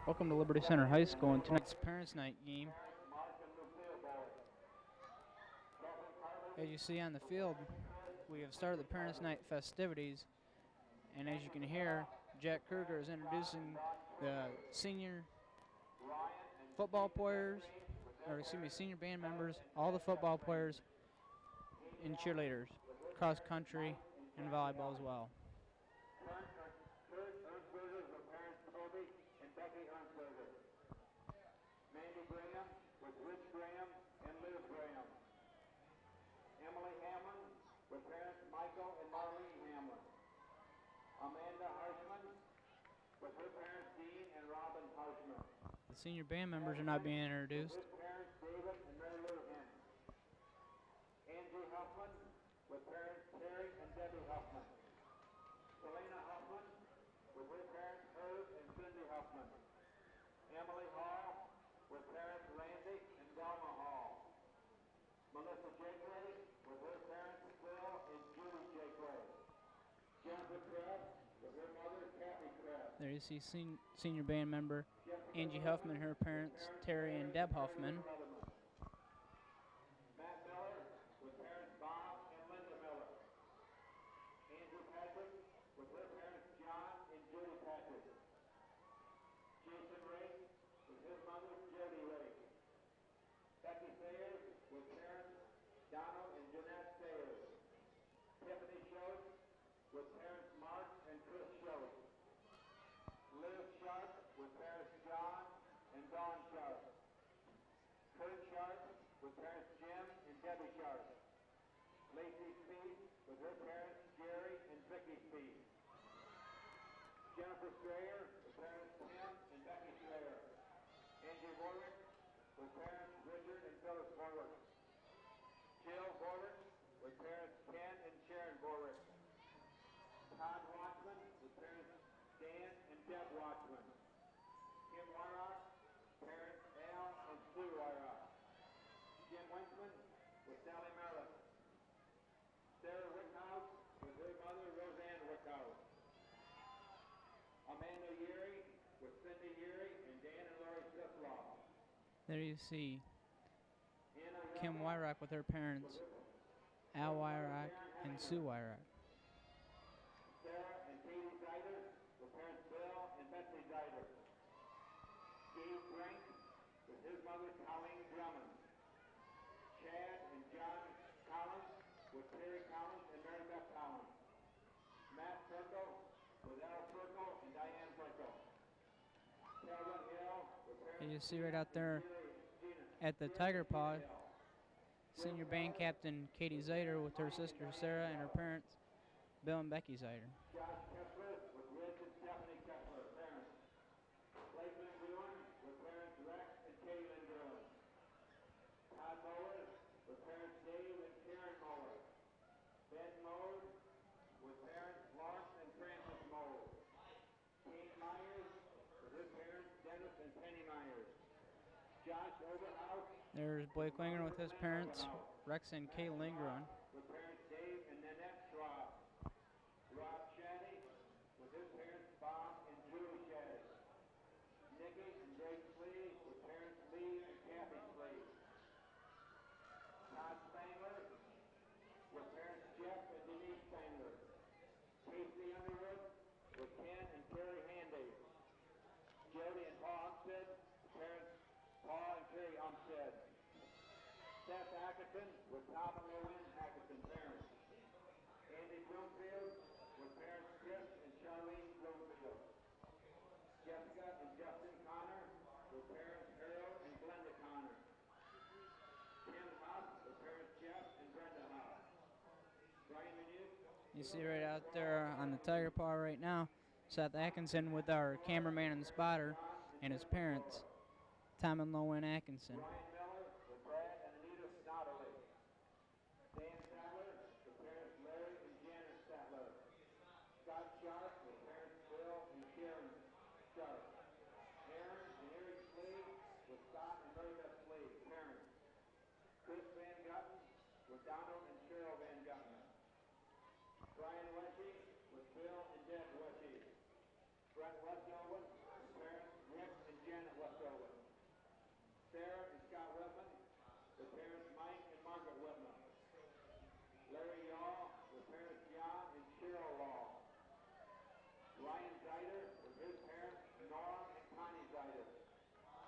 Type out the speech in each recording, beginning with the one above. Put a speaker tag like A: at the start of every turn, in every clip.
A: Welcome to Liberty Center High School and tonight's Parents' Night game. As you see on the field, we have started the Parents' Night festivities, and as you can hear, Jack Kruger is introducing the senior football players, or excuse me, senior band members, all the football players, and cheerleaders, cross country, and volleyball as well.
B: Mandy Graham with Rich Graham and Liz Graham. Emily Hamlin with parents Michael and Marlene Hamlin. Amanda Harshman with her parents Dean and Robin Harshman.
A: The senior band members are not being introduced.
B: With her parents David and Mary Lou Henn. Angie Huffman with parents Terry and Debbie Huffman. Selena Huffman with her parents Herb and Cindy Huffman. Emily Hall with parents Randy and Delma Hall. Melissa Jakeway with her parents Phil and Judy Jakeway. Jennifer Kress with her mother Kathy Kress.
A: There you see senior band member Angie Huffman, her parents Terry and Deb Huffman.
B: Matt Miller with parents Bob and Linda Miller. Andrew Patrick with her parents John and Judy Patrick. Jason Ray with his mother Jody Ray. Becky Sayers with parents Donald and Jeanette Sayers. Tiffany Schultz with parents Mark and Chris Schultz. Liz Sharp with parents John and Dawn Sharp. Kurt Sharp with parents Jim and Debbie Sharp. Lacey Speed with her parents Jerry and Vicky Speed. Jennifer Strayer with parents Tim and Becky Strayer. Angie Warwick with parents Richard and Phyllis Warwick. Jill Warwick with parents Ken and Sharon Warwick. Todd Watchman with parents Dan and Deb Watchman. Kim Wyrock, parents Al and Sue Wyrock. Jim Winsman with Sally Merritt. Sarah Wickhouse with her mother Roseanne Wickhouse. Amanda Yeary with Cindy Yeary and Dan and Lori Sisloff.
A: There you see Kim Wyrock with her parents Al Wyrock and Sue Wyrock.
B: Sarah and Katie Zeider with parents Bill and Betsy Zeider. Steve Frank with his mother Colleen Drummond. Chad and John Collins with Terry Collins and Mary Beth Collins. Matt Circle with Al Circle and Diane Circle. Calvin Hill with parents.
A: And you see right out there at the Tiger Paw, senior band captain Katie Zeider with her sister Sarah and her parents Bill and Becky Zeider.
B: Josh Kessler with Rich and Stephanie Kessler, parents. Lakeland Bruin with parents Rex and Caitlin Bruin. Todd Mower with parents Dave and Karen Mower. Ben Mower with parents Lawrence and Francis Mower. Kate Myers with his parents Dennis and Penny Myers. Josh Oberhaus.
A: There's Blake Lingren with his parents Rex and Kay Lingren.
B: With parents Dave and Nanette Schwab. Rob Shaddy with his parents Bob and Julie Shaddy. Nikki and Dave Slee with parents Lee and Kathy Slee. Todd Spangler with parents Jeff and Denise Spangler. Casey Underwood with Ken and Terry Handy. Jody and Paul Umstead, parents Paul and Terry Umstead. Seth Atkinson with Tom and Lorraine Atkinson, parents. Andy Bloomfield with parents Chris and Charlene Bloomfield. Jessica and Justin Connor with parents Harold and Glenda Connor. Tim Huff with parents Jeff and Brenda Huff. Brian Minute.
A: You see right out there on the Tiger Paw right now, Seth Atkinson with our cameraman and spotter and his parents, Tom and Lowen Atkinson.
B: Brian Miller with Brad and Anita Snodderly. Dan Statler with parents Larry and Janet Statler. Scott Sharp with parents Bill and Sharon Sharp. Aaron and Eric Slee with Scott and Mary Beth Slee, parents. Chris Van Gutten with Donald and Cheryl Van Gutten. Brian Wetchie with Bill and Deb Wetchie. Brett Westover with parents Rick and Sarah and Scott Whitman, with parents Mike and Margaret Whitman. Larry Yaw, with parents John and Cheryl Law. Ryan Zeider, with his parents Norm and Connie Zeider.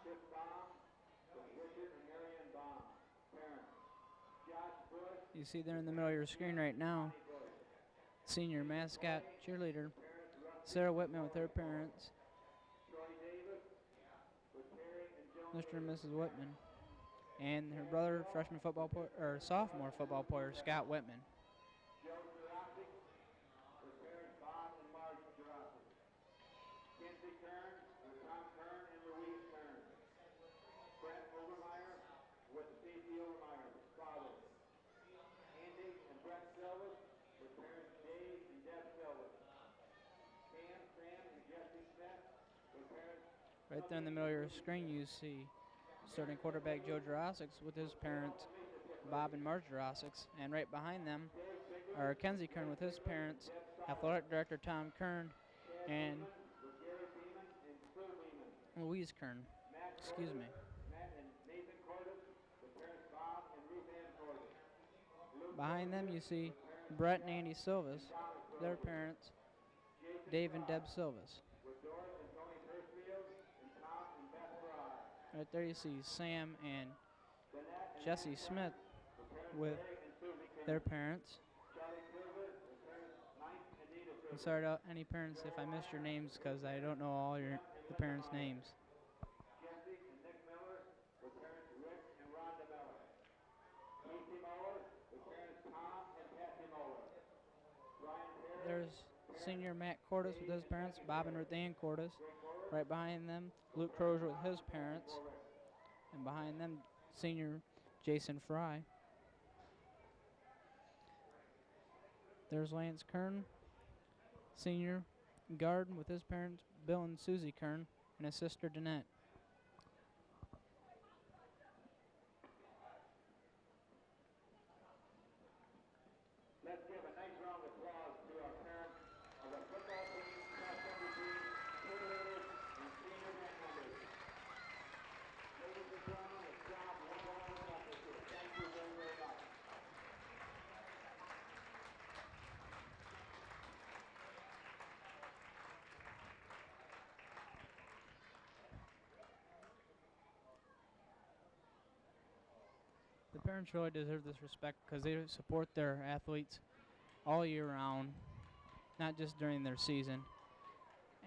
B: Chip Baum, with Richard and Marianne Baum, parents. Josh Bush.
A: You see there in the middle of your screen right now, senior mascot cheerleader Sarah Whitman with her parents, Mr. and Mrs. Whitman, and her brother, freshman football player, or sophomore football player, Scott Whitman.
B: Joe Jurassic, with parents Bob and Marge Jurassic. Kenzie Kern, with Tom Kern and Louise Kern. Brent Overmeyer, with Stacey Overmeyer, father. Andy and Brett Silvers, with parents Dave and Deb Silvers. Pam, Sam, and Jesse Smith, with parents.
A: Right there in the middle of your screen, you see starting quarterback Joe Jurasic with his parents, Bob and Marge Jurasic. And right behind them are Kenzie Kern with his parents, athletic director Tom Kern, and Louise Kern. Excuse me.
B: Matt and Nathan Cordis, with parents Bob and Ruth Ann Cordis.
A: Behind them, you see Brett and Andy Silvas, their parents, Dave and Deb Silvas.
B: With Doris and Tony Hirschfield and Tom and Beth Fry.
A: Right there, you see Sam and
B: Danette and
A: Jesse Smith with
B: Larry and Susie Kern.
A: their parents.
B: Charlie Kruger, with parents Mike and Nita Kruger.
A: I'm sorry to any parents if I missed your names because I don't know all the parents' names.
B: Jesse and Nick Miller, with parents Rick and Rhonda Miller. Casey Muller, with parents Tom and Patsy Muller. Brian Perry.
A: There's senior Matt Cordes with his parents, Bob and Ruth Ann Cordes. Right behind them, Luke Crozier with his parents. And behind them, senior Jason Fry. There's Lance Kern, senior Garden with his parents, Bill and Susie Kern, and his sister Danette.
B: Let's give a nice round of applause to our parents of the football team, cross-country team, cheerleaders, and senior band members. Ladies and gentlemen, it's job well done this year. Thank you very, very much.
A: The parents really deserve this respect because they support their athletes all year round, not just during their season.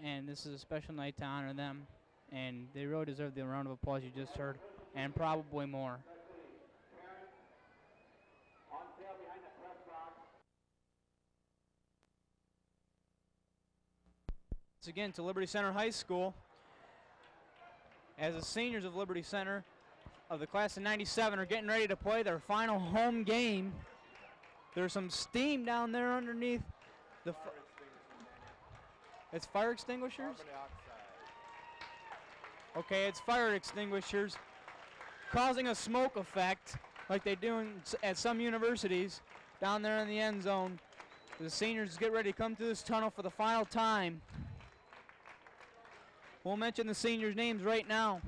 A: And this is a special night to honor them, and they really deserve the round of applause you just heard, and probably more.
B: Parents, on sale behind the press box.
A: Once again to Liberty Center High School. As the seniors of Liberty Center of the class of 97 are getting ready to play their final home game. There's some steam down there underneath the it's fire extinguishers? Okay, it's fire extinguishers causing a smoke effect like they do at some universities down there in the end zone. The seniors get ready to come through this tunnel for the final time. We'll mention the seniors' names right now.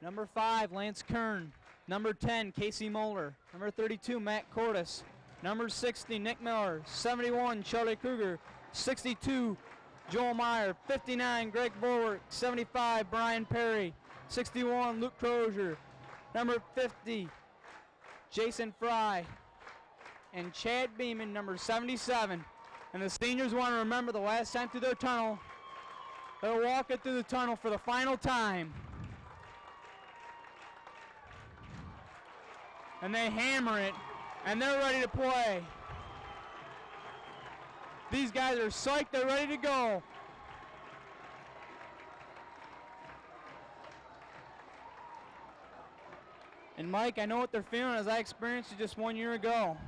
A: Number 5, Lance Kern. Number 10, Casey Moeller. Number 32, Matt Cordes. Number 60, Nick Miller. 71, Charlie Kruger. 62, Joel Meyer. 59, Greg Bulwark. 75, Brian Perry. 61, Luke Crozier. Number 50, Jason Fry. And Chad Beeman, number 77. And the seniors want to remember the last time through their tunnel. They're walking through the tunnel for the final time. And they hammer it, and they're ready to play. These guys are psyched, they're ready to go. And Mike, I know what they're feeling as I experienced it just 1 year ago.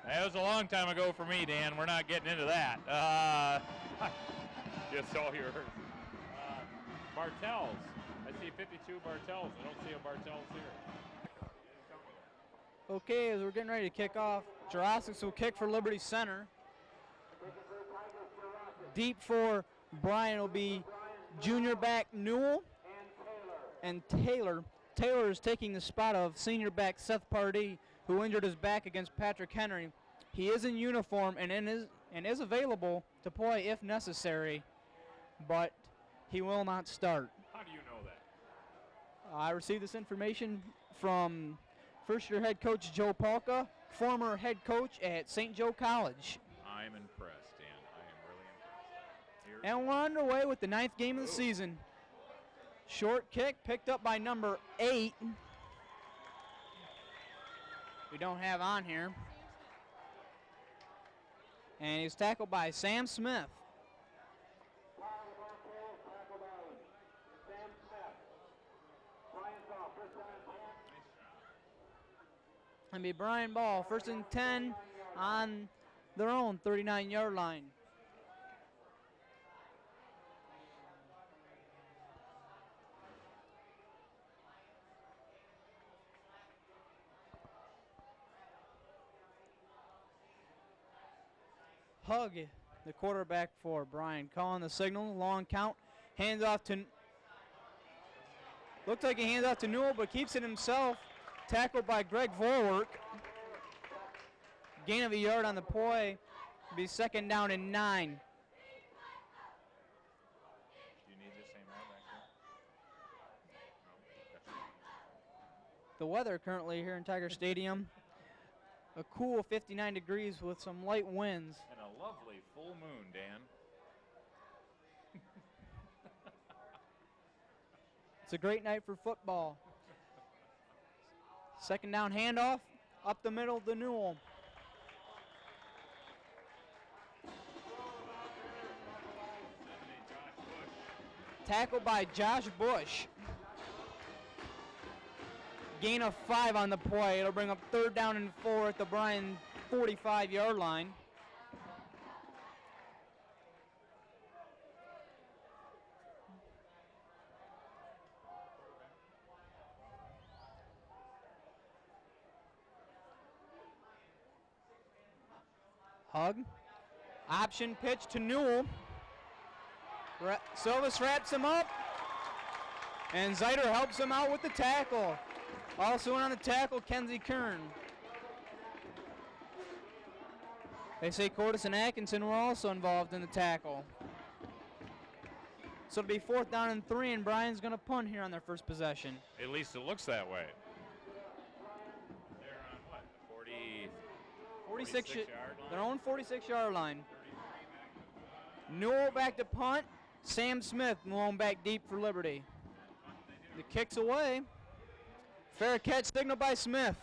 C: That was a long time ago for me, Dan. We're not getting into that. Just all yours. Bartels. I see 52 Bartels. I don't see a Bartels here.
A: Okay, as we're getting ready to kick off, Jurassic will kick for Liberty Center. Deep for Bryan will be junior back Newell. and Taylor. Taylor is taking the spot of senior back Seth Pardee, who injured his back against Patrick Henry. He is in uniform and is available to play if necessary, but he will not start.
C: How do you know that?
A: I received this information from first-year head coach Joe Palka, former head coach at St. Joe College.
C: I'm impressed, Dan. I am really impressed.
A: And we're underway with the 9th game of the season. Short kick picked up by number 8. We don't have on here. And he's tackled by Sam Smith. And be Bryan ball, 1st and 10 on their own 39-yard line. Hug, the quarterback for Bryan, calling the signal, long count, hands off to, looks like he hands off to Newell, but keeps it himself, tackled by Greg Vorwerk. Gain of a yard on the play, be 2nd down and 9.
C: Do you need the same one back there? No.
A: The weather currently here in Tiger Stadium, a cool 59 degrees with some light winds.
C: And a lovely full moon, Dan.
A: It's a great night for football. 2nd down handoff, up the middle to Newell. Tackled by Josh Bush. Gain of 5 on the play. It'll bring up 3rd down and 4 at the Bryan 45-yard line. Hug. Option pitch to Newell. Silvis wraps him up. And Zeiter helps him out with the tackle. Also in on the tackle, Kenzie Kern. They say Cordes and Atkinson were also involved in the tackle. So it'll be 4th down and 3, and Bryan's going to punt here on their first possession.
C: At least it looks that way. They're on what? The 46 yard line?
A: Their own 46-yard line. Newell back to punt. Sam Smith moving back deep for Liberty. The kick's away. Fair catch signaled by Smith.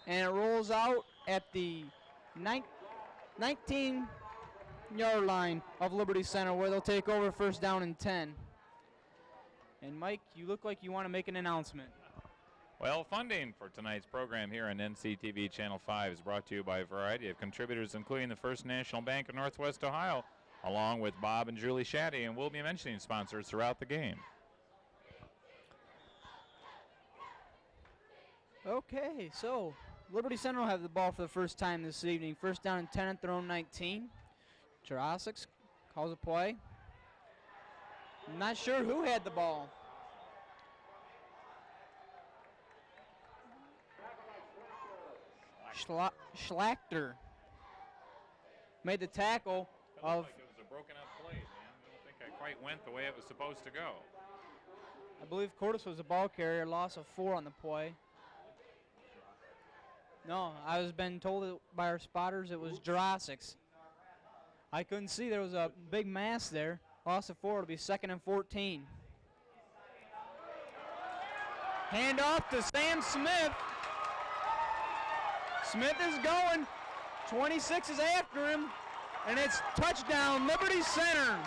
A: And it rolls out at the 19-yard line of Liberty Center, where they'll take over 1st down and 10. And Mike, you look like you want to make an announcement.
C: Well, funding for tonight's program here on NCTV Channel 5 is brought to you by a variety of contributors, including the First National Bank of Northwest Ohio, along with Bob and Julie Shaddy, and we'll be mentioning sponsors throughout the game.
A: Okay, so Liberty Center will have the ball for the first time this evening. 1st down and 10 at their own 19. Jurasic calls a play. Not sure who had the ball. Schlachter made the tackle of.
C: Like it was a broken up play, man. I don't think I quite went the way it was supposed to go.
A: I believe Cordes was the ball carrier. Loss of 4 on the play. No, I was been told by our spotters it was Jurasic. I couldn't see. There was a big mass there. Loss of 4. It'll be 2nd and 14. Hand off to Sam Smith. Smith is going. 26 is after him. And it's touchdown, Liberty Center.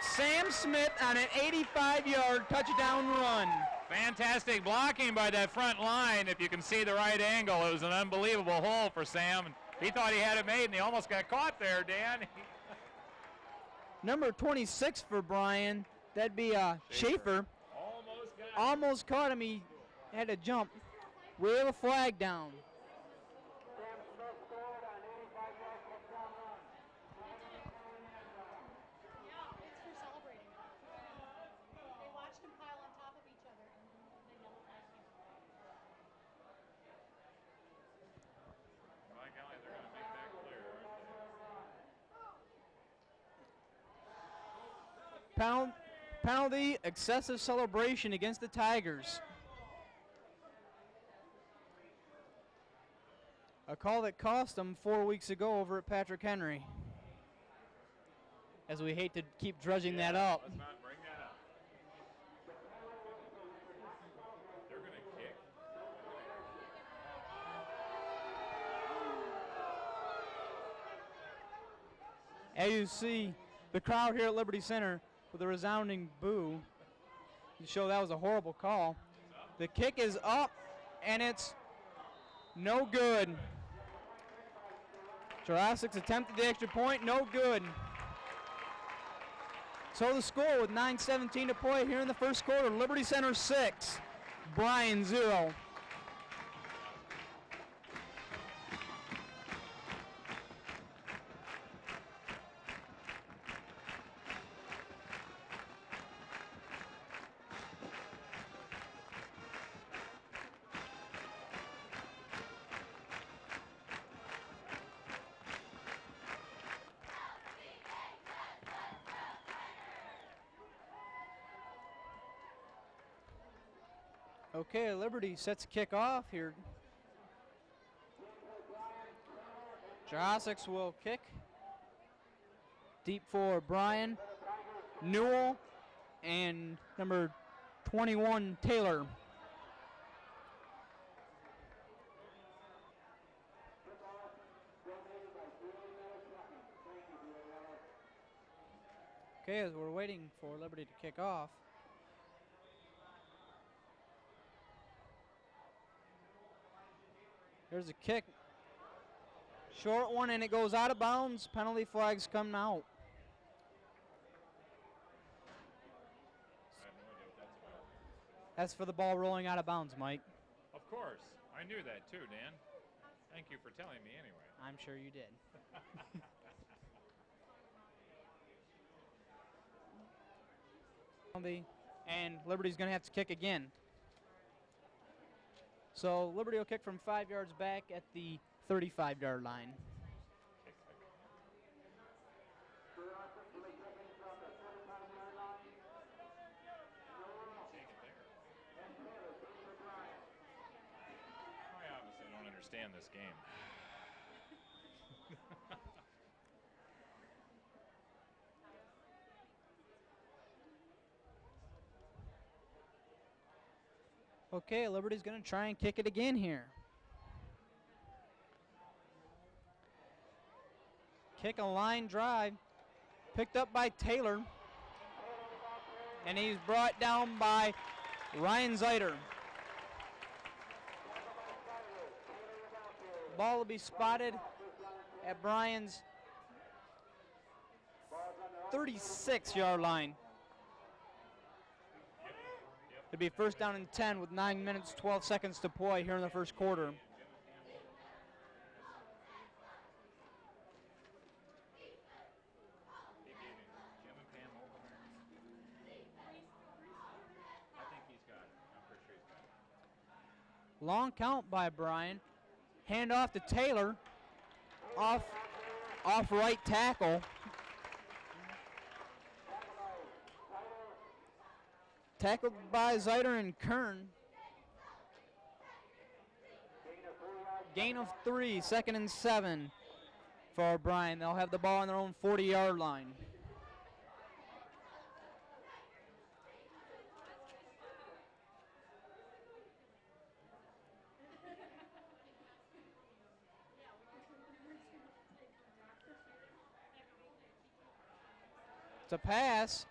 A: Sam Smith on an 85-yard touchdown run.
C: Fantastic blocking by that front line. If you can see the right angle, it was an unbelievable hole for Sam. He thought he had it made, and he almost got caught there, Dan.
A: Number 26 for Bryan, that'd be Schaefer. Almost caught him. He had to jump. Wheel a flag down. Penalty, excessive celebration against the Tigers. A call that cost them 4 weeks ago over at Patrick Henry. As we hate to keep drudging that up.
C: Let's not bring that up. They're going to kick.
A: As you see, the crowd here at Liberty Center with a resounding boo. You show that was a horrible call. The kick is up, and it's no good. Jurassics attempted the extra point, no good. So the score with 9:17 to play here in the first quarter, Liberty Center 6, Bryan 0. Okay, Liberty sets to kick off here. Jurassics will kick. Deep for Bryan, Newell, and number 21, Taylor. Okay, as we're waiting for Liberty to kick off. There's a kick. Short one, and it goes out of bounds. Penalty flags come out.
C: I have no idea what that's about.
A: That's for the ball rolling out of bounds, Mike.
C: Of course. I knew that too, Dan. Thank you for telling me anyway.
A: I'm sure you did. And Liberty's going to have to kick again. So Liberty will kick from 5 yards back at the 35-yard line.
C: I obviously don't understand this game.
A: Okay, Liberty's going to try and kick it again here. Kick a line drive. Picked up by Taylor. And he's brought down by Ryan Zeiter. Ball will be spotted at Bryan's 36-yard line. It'll be first down and 10 with 9 minutes, 12 seconds to play here in the first quarter. Long count by Bryan. Hand off to Taylor. Off right tackle. Tackled by Zeiter and Kern. Gain of 3, second and 7 for Bryan. They'll have the ball on their own 40-yard line. It's a pass.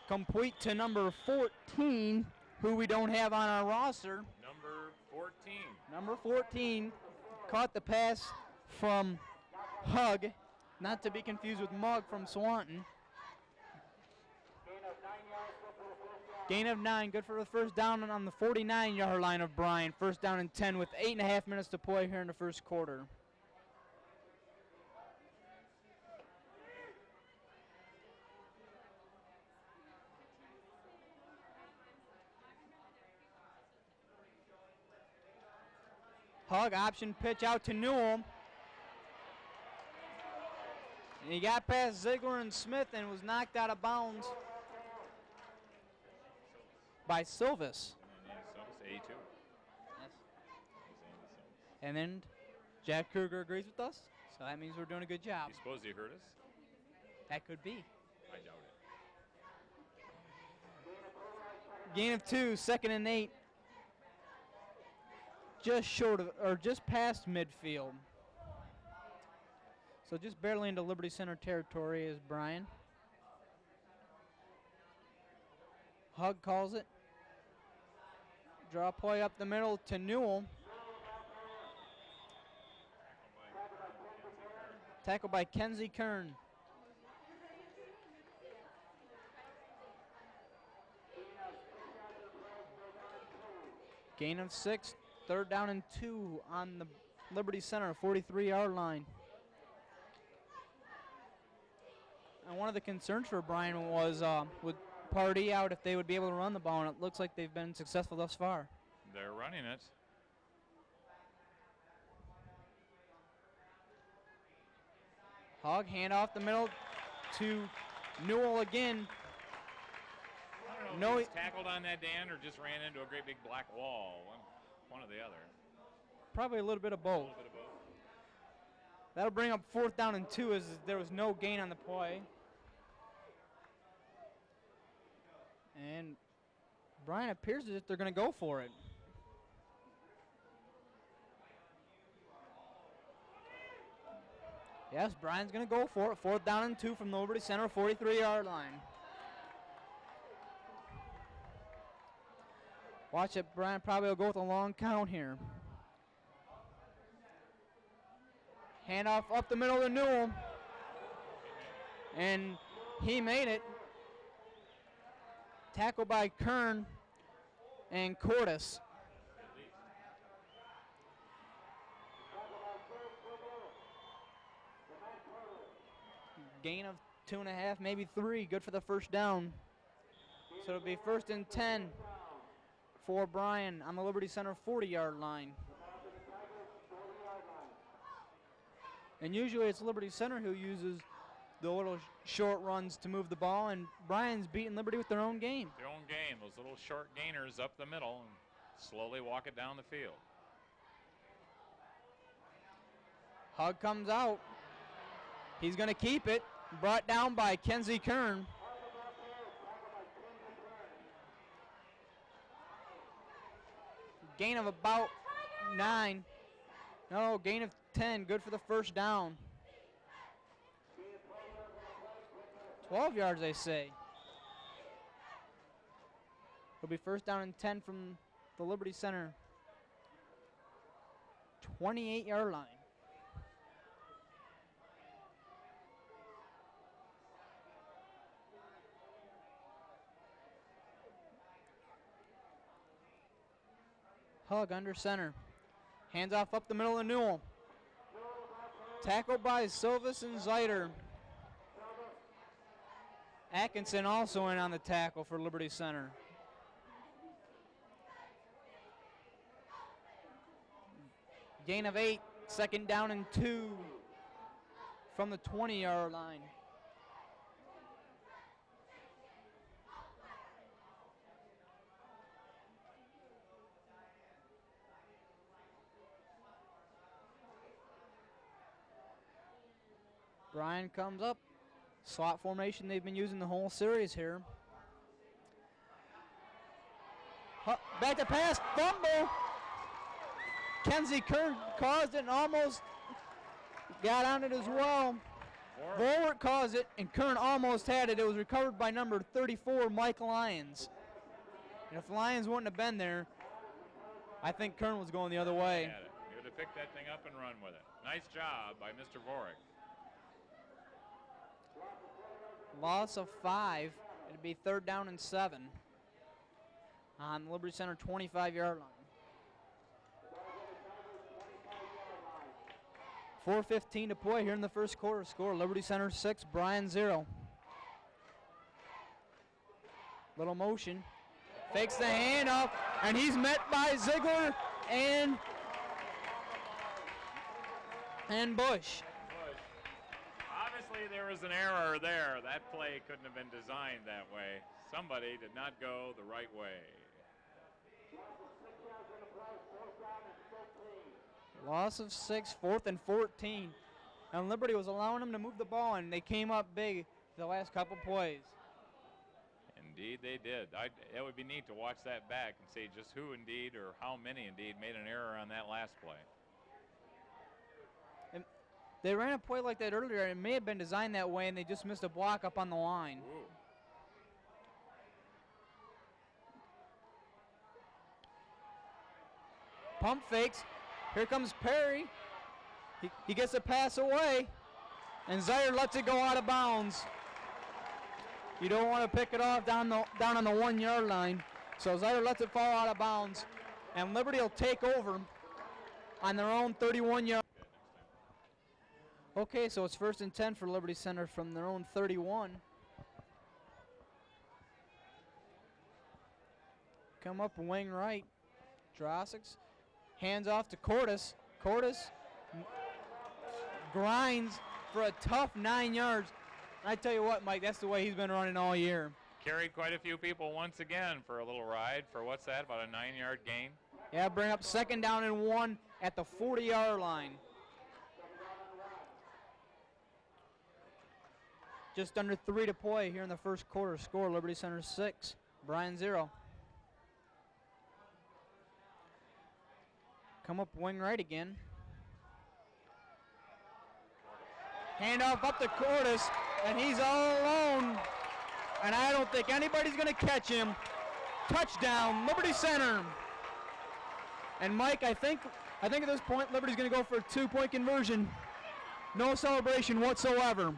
A: Complete to number 14, who we don't have on our roster.
C: Number 14.
A: Number 14 caught the pass from Hug, not to be confused with Mug from Swanton. Gain of 9, good for the first down on the 49-yard line of Bryan. First down and 10 with 8.5 minutes to play here in the first quarter. Hug option pitch out to Newell. And he got past Ziegler and Smith and was knocked out of bounds by Silvis.
C: And Silvis, A2.
A: Yes. And then Jack Kruger agrees with us, so that means we're doing a good job.
C: You suppose he heard us?
A: That could be.
C: I doubt it.
A: Gain of 2, 2nd and 8. Just short of, or just past midfield. So just barely into Liberty Center territory is Bryan. Hug calls it. Draw play up the middle to Newell. Tackled by Kenzie Kern. Gain of 6, 3rd down and 2 on the Liberty Center 43-yard line. And one of the concerns for Bryan was with Pardee out if they would be able to run the ball, and it looks like they've been successful thus far.
C: They're running it.
A: Hogg, hand off the middle to Newell again.
C: I don't know if he was tackled on that, Dan, or just ran into a great big black wall. One or the other.
A: Probably a little bit of both. That'll bring up 4th down and 2 as there was no gain on the play. And Bryan appears as if they're going to go for it. Yes, Bryan's going to go for it. 4th down and 2 from the Liberty Center 43-yard line. Watch it, Bryan probably will go with a long count here. Handoff up the middle to Newell. And he made it. Tackled by Kern and Cordes. Gain of 2.5, maybe 3. Good for the 1st down. So it'll be 1st and 10 for Bryan on the Liberty Center 40-yard line. And usually it's Liberty Center who uses the little short runs to move the ball, and Bryan's beating Liberty with their own game.
C: Their own game, those little short gainers up the middle and slowly walk it down the field.
A: Hug comes out. He's going to keep it. Brought down by Kenzie Kern. Gain of about 9. No, gain of 10. Good for the 1st down. 12 yards, they say. It'll be 1st down and 10 from the Liberty Center 28-yard line. Hug under center. Hands off up the middle of Newell. Tackled by Silvis and Zeiter. Atkinson also in on the tackle for Liberty Center. Gain of 8, 2nd down and 2 from the 20-yard line. Bryan comes up. Slot formation they've been using the whole series here. Back to pass, fumble. Kenzie Kern caused it and almost got on it as well. Vorwerk caused it and Kern almost had it. It was recovered by number 34, Mike Lyons. And if Lyons wouldn't have been there, I think Kern was going the other way.
C: He would have picked that thing up and run with it. Nice job by Mr. Vorwerk.
A: Loss of 5. It'd be 3rd down and 7 on the Liberty Center 25-yard line. 4:15 to play here in the 1st quarter. Score Liberty Center 6, Bryan 0. Little motion. Fakes the handoff, and he's met by Ziegler and Bush.
C: Obviously Obviously, there was an error there. That play couldn't have been designed that way. Somebody did not go the right way.
A: Loss of 6, 4th and 14. And Liberty was allowing them to move the ball, and they came up big the last couple plays.
C: Indeed, they did. It would be neat to watch that back and see just who indeed or how many indeed made an error on that last play.
A: And they ran a play like that earlier. It may have been designed that way, and they just missed a block up on the line.
C: Ooh.
A: Pump fakes. Here comes Perry. He gets a pass away, and Zaire lets it go out of bounds. You don't want to pick it off down on the 1 yard line. So Zaire lets it fall out of bounds, and Liberty will take over on their own 31 yard. Okay, so it's 1st and 10 for Liberty Center from their own 31. Come up wing right. Drossix hands off to Cordes. Cordes grinds for a tough 9 yards. I tell you what, Mike, that's the way he's been running all year.
C: Carried quite a few people once again for a little ride for what's that, about a 9-yard gain?
A: Yeah, bring up 2nd down and 1 at the 40-yard line. Just under 3 to play here in the first quarter. Score, Liberty Center 6, Bryan 0. Come up wing right again. Handoff up to Cordes, and he's all alone. And I don't think anybody's going to catch him. Touchdown, Liberty Center. And Mike, I think at this point, Liberty's going to go for a 2-point conversion. No celebration whatsoever.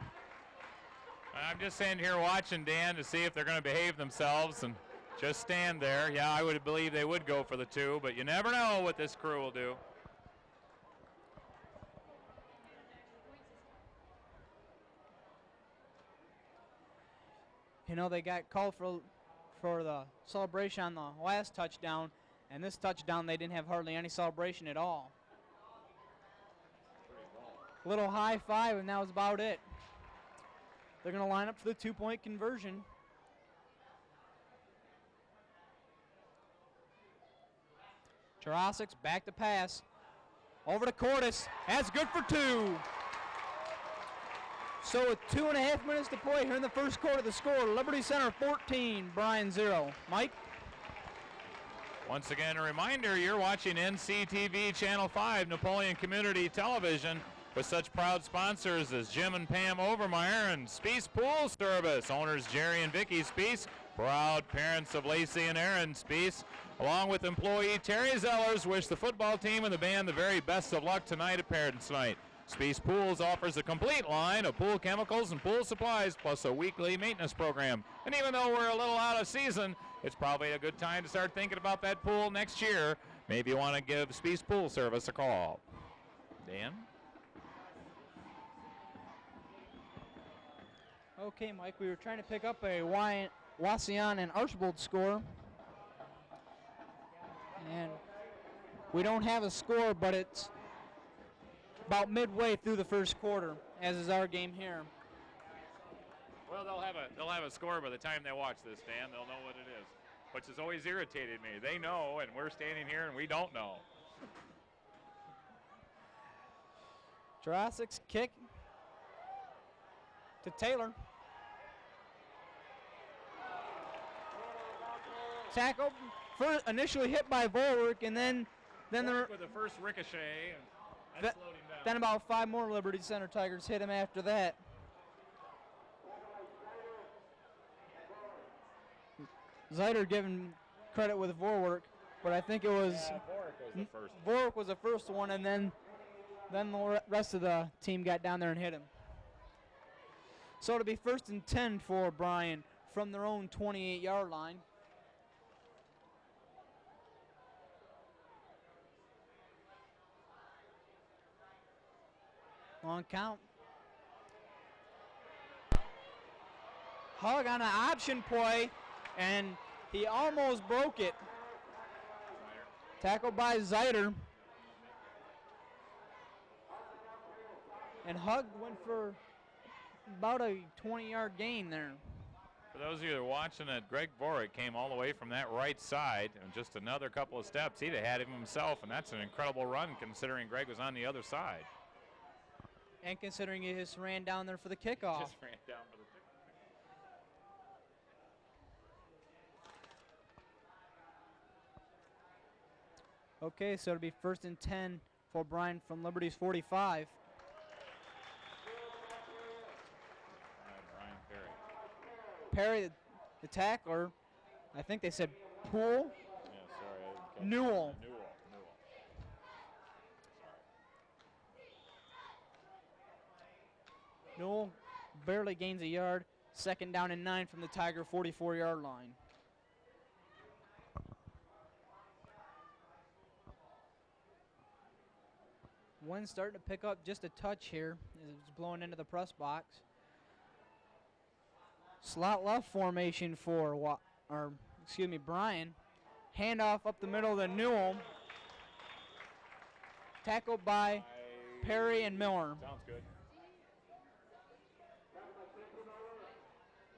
C: I'm just standing here watching, Dan, to see if they're going to behave themselves and just stand there. Yeah, I would believe they would go for the 2, but you never know what this crew will do.
A: You know, they got called for the celebration on the last touchdown, and this touchdown they didn't have hardly any celebration at all. Little high five, and that was about it. They're going to line up for the 2-point conversion. Drossix back to pass. Over to Cordes. That's good for 2. So with 2.5 minutes to play here in the first quarter, the score, Liberty Center 14, Bryan 0. Mike?
C: Once again, a reminder, you're watching NCTV Channel 5, Napoleon Community Television, with such proud sponsors as Jim and Pam Overmeyer and Speece Pool Service. Owners Jerry and Vicki Speece, proud parents of Lacey and Aaron Speece, along with employee Terry Zellers, wish the football team and the band the very best of luck tonight at Parents Night. Speece Pools offers a complete line of pool chemicals and pool supplies, plus a weekly maintenance program. And even though we're a little out of season, it's probably a good time to start thinking about that pool next year. Maybe you want to give Speece Pool Service a call. Dan?
A: Okay, Mike, we were trying to pick up a Wauseon and Archibald score. And we don't have a score, but it's about midway through the first quarter, as is our game here.
C: Well, they'll have a score by the time they watch this, Dan. They'll know what it is, which has always irritated me. They know, and we're standing here, and we don't know.
A: Drossix kick to Taylor. Tackle, initially hit by Vorwerk, and then
C: with the first ricochet, and that slowed him down.
A: Then about 5 more Liberty Center Tigers hit him after that. Zeiter giving credit with Vorwerk, but I think it was Vorwerk was the first one, and then the rest of the team got down there and hit him. So it'll be 1st and 10 for Bryan from their own 28-yard line. On count. Hug on an option play, and he almost broke it. Tackled by Zeiter. And Hug went for about a 20-yard gain there.
C: For those of you that are watching it, Greg Borick came all the way from that right side, and just another couple of steps, he'd have had him himself, and that's an incredible run considering Greg was on the other side.
A: And considering he just ran down there for the kickoff.
C: Just ran down for the kickoff.
A: Okay, so it'll be 1st and 10 for Bryan from Liberty's 45.
C: Bryan Perry.
A: Perry, the tackler, I think they said Poole.
C: Yeah, sorry, I didn't catch
A: Newell.
C: Newell.
A: Newell barely gains a yard. 2nd down and 9 from the Tiger 44-yard line. Wind's starting to pick up just a touch here as it's blowing into the press box. Slot left formation for Bryan. Handoff up the middle to Newell. Tackled by Perry and Miller.
C: Sounds good.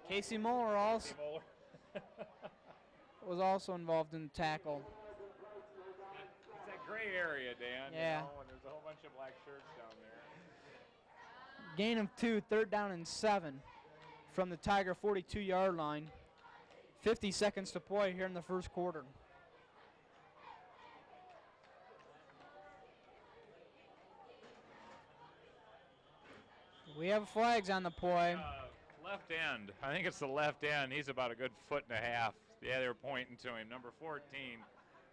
A: Casey Muller was also involved in the tackle.
C: It's that gray area, Dan.
A: Yeah.
C: You know, and there's a whole bunch of black shirts down there.
A: Gain of 2, 3rd down and 7 from the Tiger 42-yard line. 50 seconds to play here in the first quarter. We have flags on the play.
C: Left end. I think it's the left end. He's about a good 1.5 feet. Yeah, they were pointing to him. Number 14.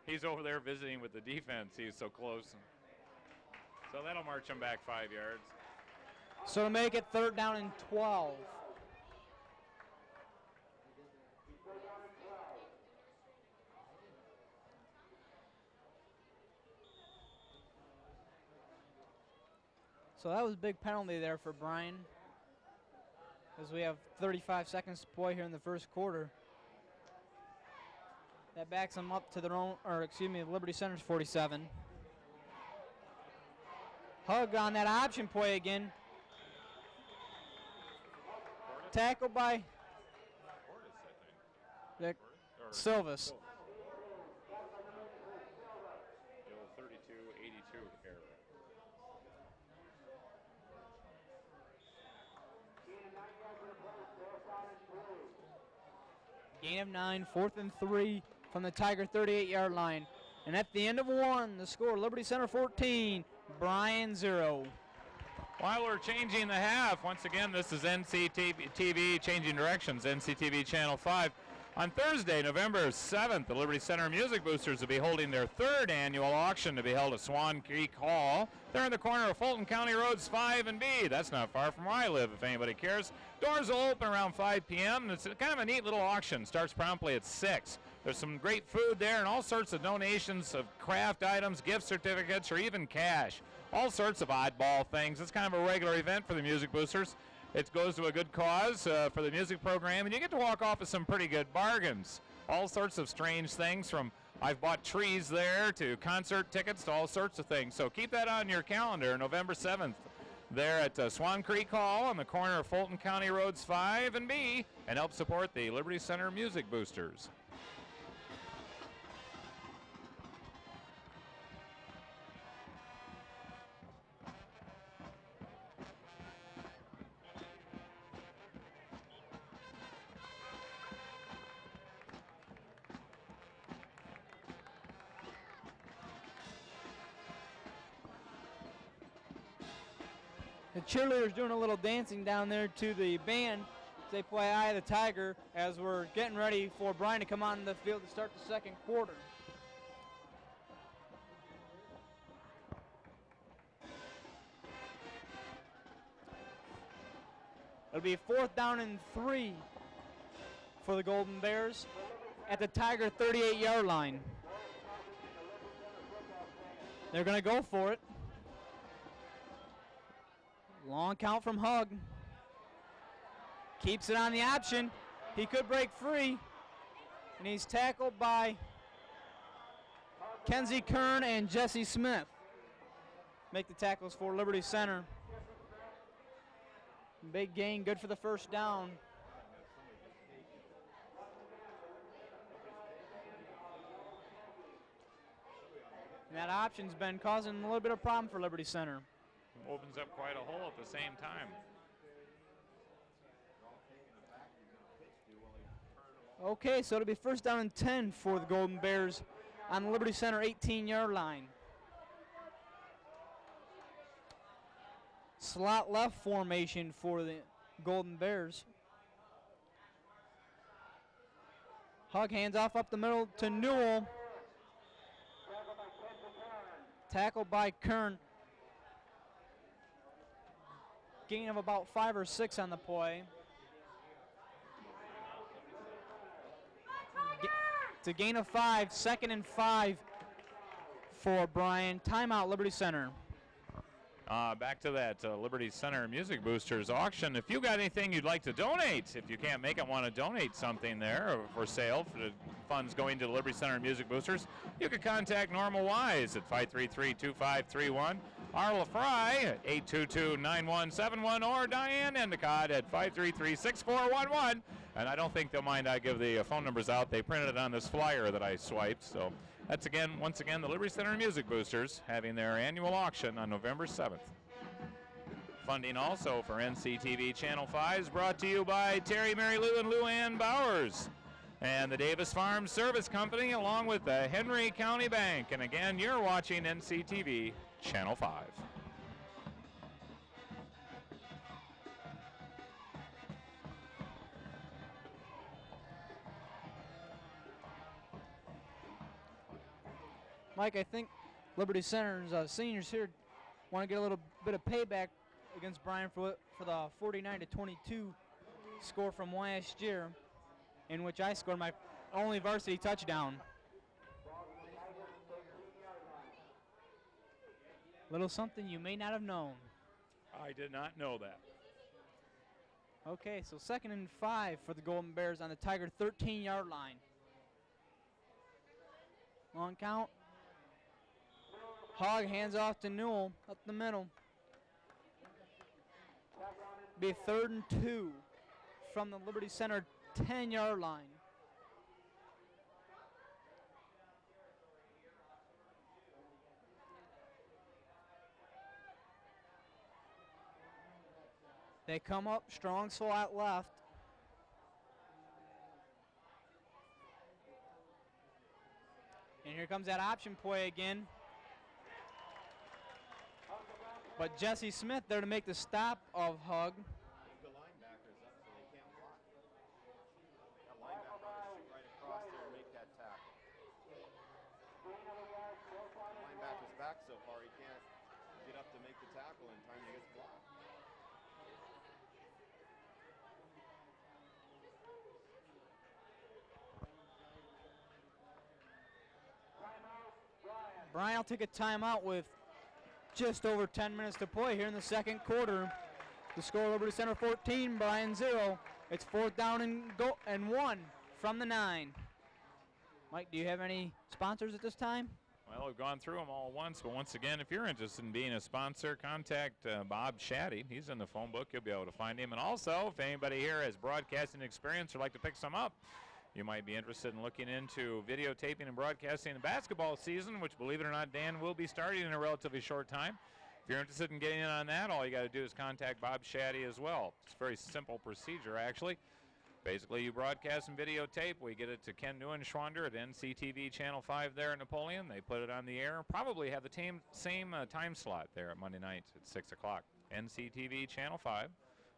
C: He's over there visiting with the defense. He's so close. So that'll march him back 5 yards.
A: So to make it 3rd down and 12. So that was a big penalty there for Bryan, as we have 35 seconds to play here in the first quarter. That backs them up to their own, Liberty Center's 47. Hug on that option play again. Tackled by Silvis.
C: The old 32-82 error.
A: Gain of 9, 4th and 3 from the Tiger 38-yard line. And at the end of 1, the score, Liberty Center 14, Bryan 0.
C: While we're changing the half, once again, this is NCTV changing directions, NCTV Channel 5. On Thursday, November 7th, the Liberty Center Music Boosters will be holding their 3rd annual auction to be held at Swan Creek Hall. They're in the corner of Fulton County Roads 5 and B. That's not far from where I live, if anybody cares. Doors will open around 5 p.m. It's kind of a neat little auction. Starts promptly at 6. There's some great food there and all sorts of donations of craft items, gift certificates, or even cash. All sorts of oddball things. It's kind of a regular event for the Music Boosters. It goes to a good cause for the music program, and you get to walk off with some pretty good bargains. All sorts of strange things, from I've bought trees there to concert tickets to all sorts of things. So keep that on your calendar, November 7th, there at Swan Creek Hall on the corner of Fulton County Roads 5 and B, and help support the Liberty Center Music Boosters.
A: The cheerleaders doing a little dancing down there to the band as they play Eye of the Tiger, as we're getting ready for Bryan to come on the field to start the second quarter. It'll be 4th down and 3 for the Golden Bears at the Tiger 38-yard line. They're going to go for it. Long count from Hug. Keeps it on the option. He could break free. And he's tackled by Kenzie Kern and Jesse Smith. Make the tackles for Liberty Center. Big gain, good for the first down. And that option's been causing a little bit of problem for Liberty Center.
C: Opens up quite a hole at the same time.
A: Okay, so it'll be first down and 10 for the Golden Bears on the Liberty Center 18-yard line. Slot left formation for the Golden Bears. Hug hands off up the middle to Newell. Tackled by Kern. Gain of about 5 or 6 on the play. It's a gain of 5, 2nd and 5 for Bryan. Timeout, Liberty Center.
C: Back to that Liberty Center Music Boosters auction. If you got anything you'd like to donate, if you can't make it, want to donate something there for sale for the funds going to the Liberty Center Music Boosters, you can contact Norma Wise at 533-2531, Arla Fry at 822-9171, or Diane Endicott at 533-6411. And I don't think they'll mind I give the phone numbers out. They printed it on this flyer that I swiped. So that's once again, the Liberty Center Music Boosters having their annual auction on November 7th. Funding also for NCTV Channel 5 is brought to you by Terry, Mary Lou, and Lou Ann Bowers and the Davis Farm Service Company, along with the Henry County Bank. And again, you're watching NCTV Channel 5.
A: Mike, I think Liberty Center's seniors here want to get a little bit of payback against Bryan for the 49-22 score from last year, in which I scored my only varsity touchdown. Little something you may not have known.
C: I did not know that.
A: Okay, so 2nd and 5 for the Golden Bears on the Tiger 13-yard line. Long count. Hogg hands off to Newell up the middle. Be 3rd and 2 from the Liberty Center 10-yard line. They come up, strong slot left. And here comes that option play again. But Jesse Smith there to make the stop of Hug.
D: The linebacker's up so they can't block. That linebacker is right across there and make that tackle. The linebacker's back so far he can't get up to make the tackle in time he gets blocked.
A: Bryan will take a timeout with just over 10 minutes to play here in the second quarter. The score, Liberty Center 14, Bryan 0. It's 4th down and 1 from the 9. Mike, do you have any sponsors at this time?
C: Well, we've gone through them all once, but once again, if you're interested in being a sponsor, contact Bob Shaddy. He's in the phone book. You'll be able to find him. And also, if anybody here has broadcasting experience or like to pick some up, you might be interested in looking into videotaping and broadcasting the basketball season, which, believe it or not, Dan, will be starting in a relatively short time. If you're interested in getting in on that, all you got to do is contact Bob Shaddy as well. It's a very simple procedure, actually. Basically, you broadcast and videotape. We get it to Ken Neuenschwander at NCTV Channel 5 there in Napoleon. They put it on the air. Probably have the same time slot there at Monday night at 6 o'clock. NCTV Channel 5.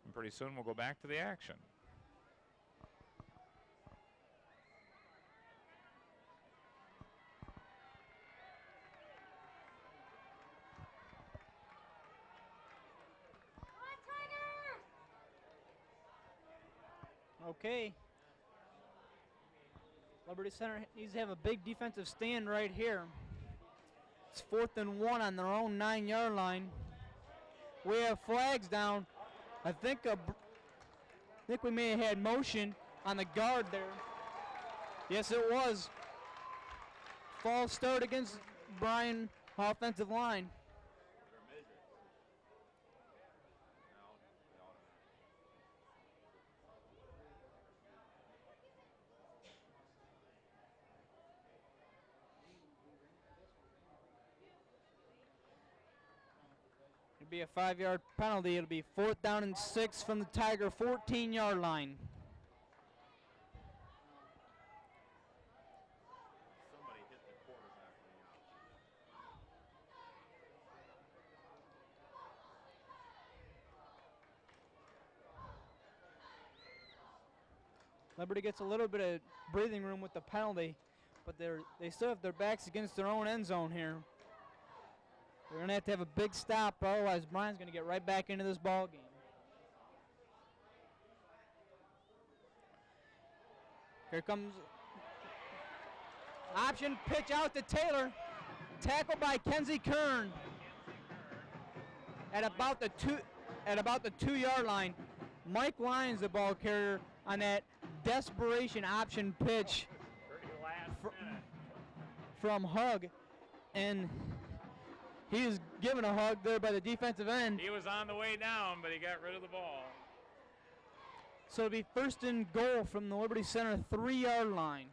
C: And pretty soon we'll go back to the action.
A: Okay. Liberty Center needs to have a big defensive stand right here. It's 4th and 1 on their own 9-yard line. We have flags down. I think we may have had motion on the guard there. Yes, it was. False start against Bryan offensive line. It'll be a 5-yard penalty. It'll be 4th down and 6 from the Tiger 14-yard line.
D: Somebody hit the quarterback on the option.
A: Liberty gets a little bit of breathing room with the penalty, but they still have their backs against their own end zone here. They're going to have a big stop, otherwise Bryan's going to get right back into this ball game. Here comes option pitch out to Taylor. Tackled by Kenzie Kern at about the 2-yard line. Mike Lyons, the ball carrier, on that desperation option pitch from Hug, and he is given a hug there by the defensive end.
C: He was on the way down, but he got rid of the ball.
A: So it'll be 1st and goal from the Liberty Center 3-yard line.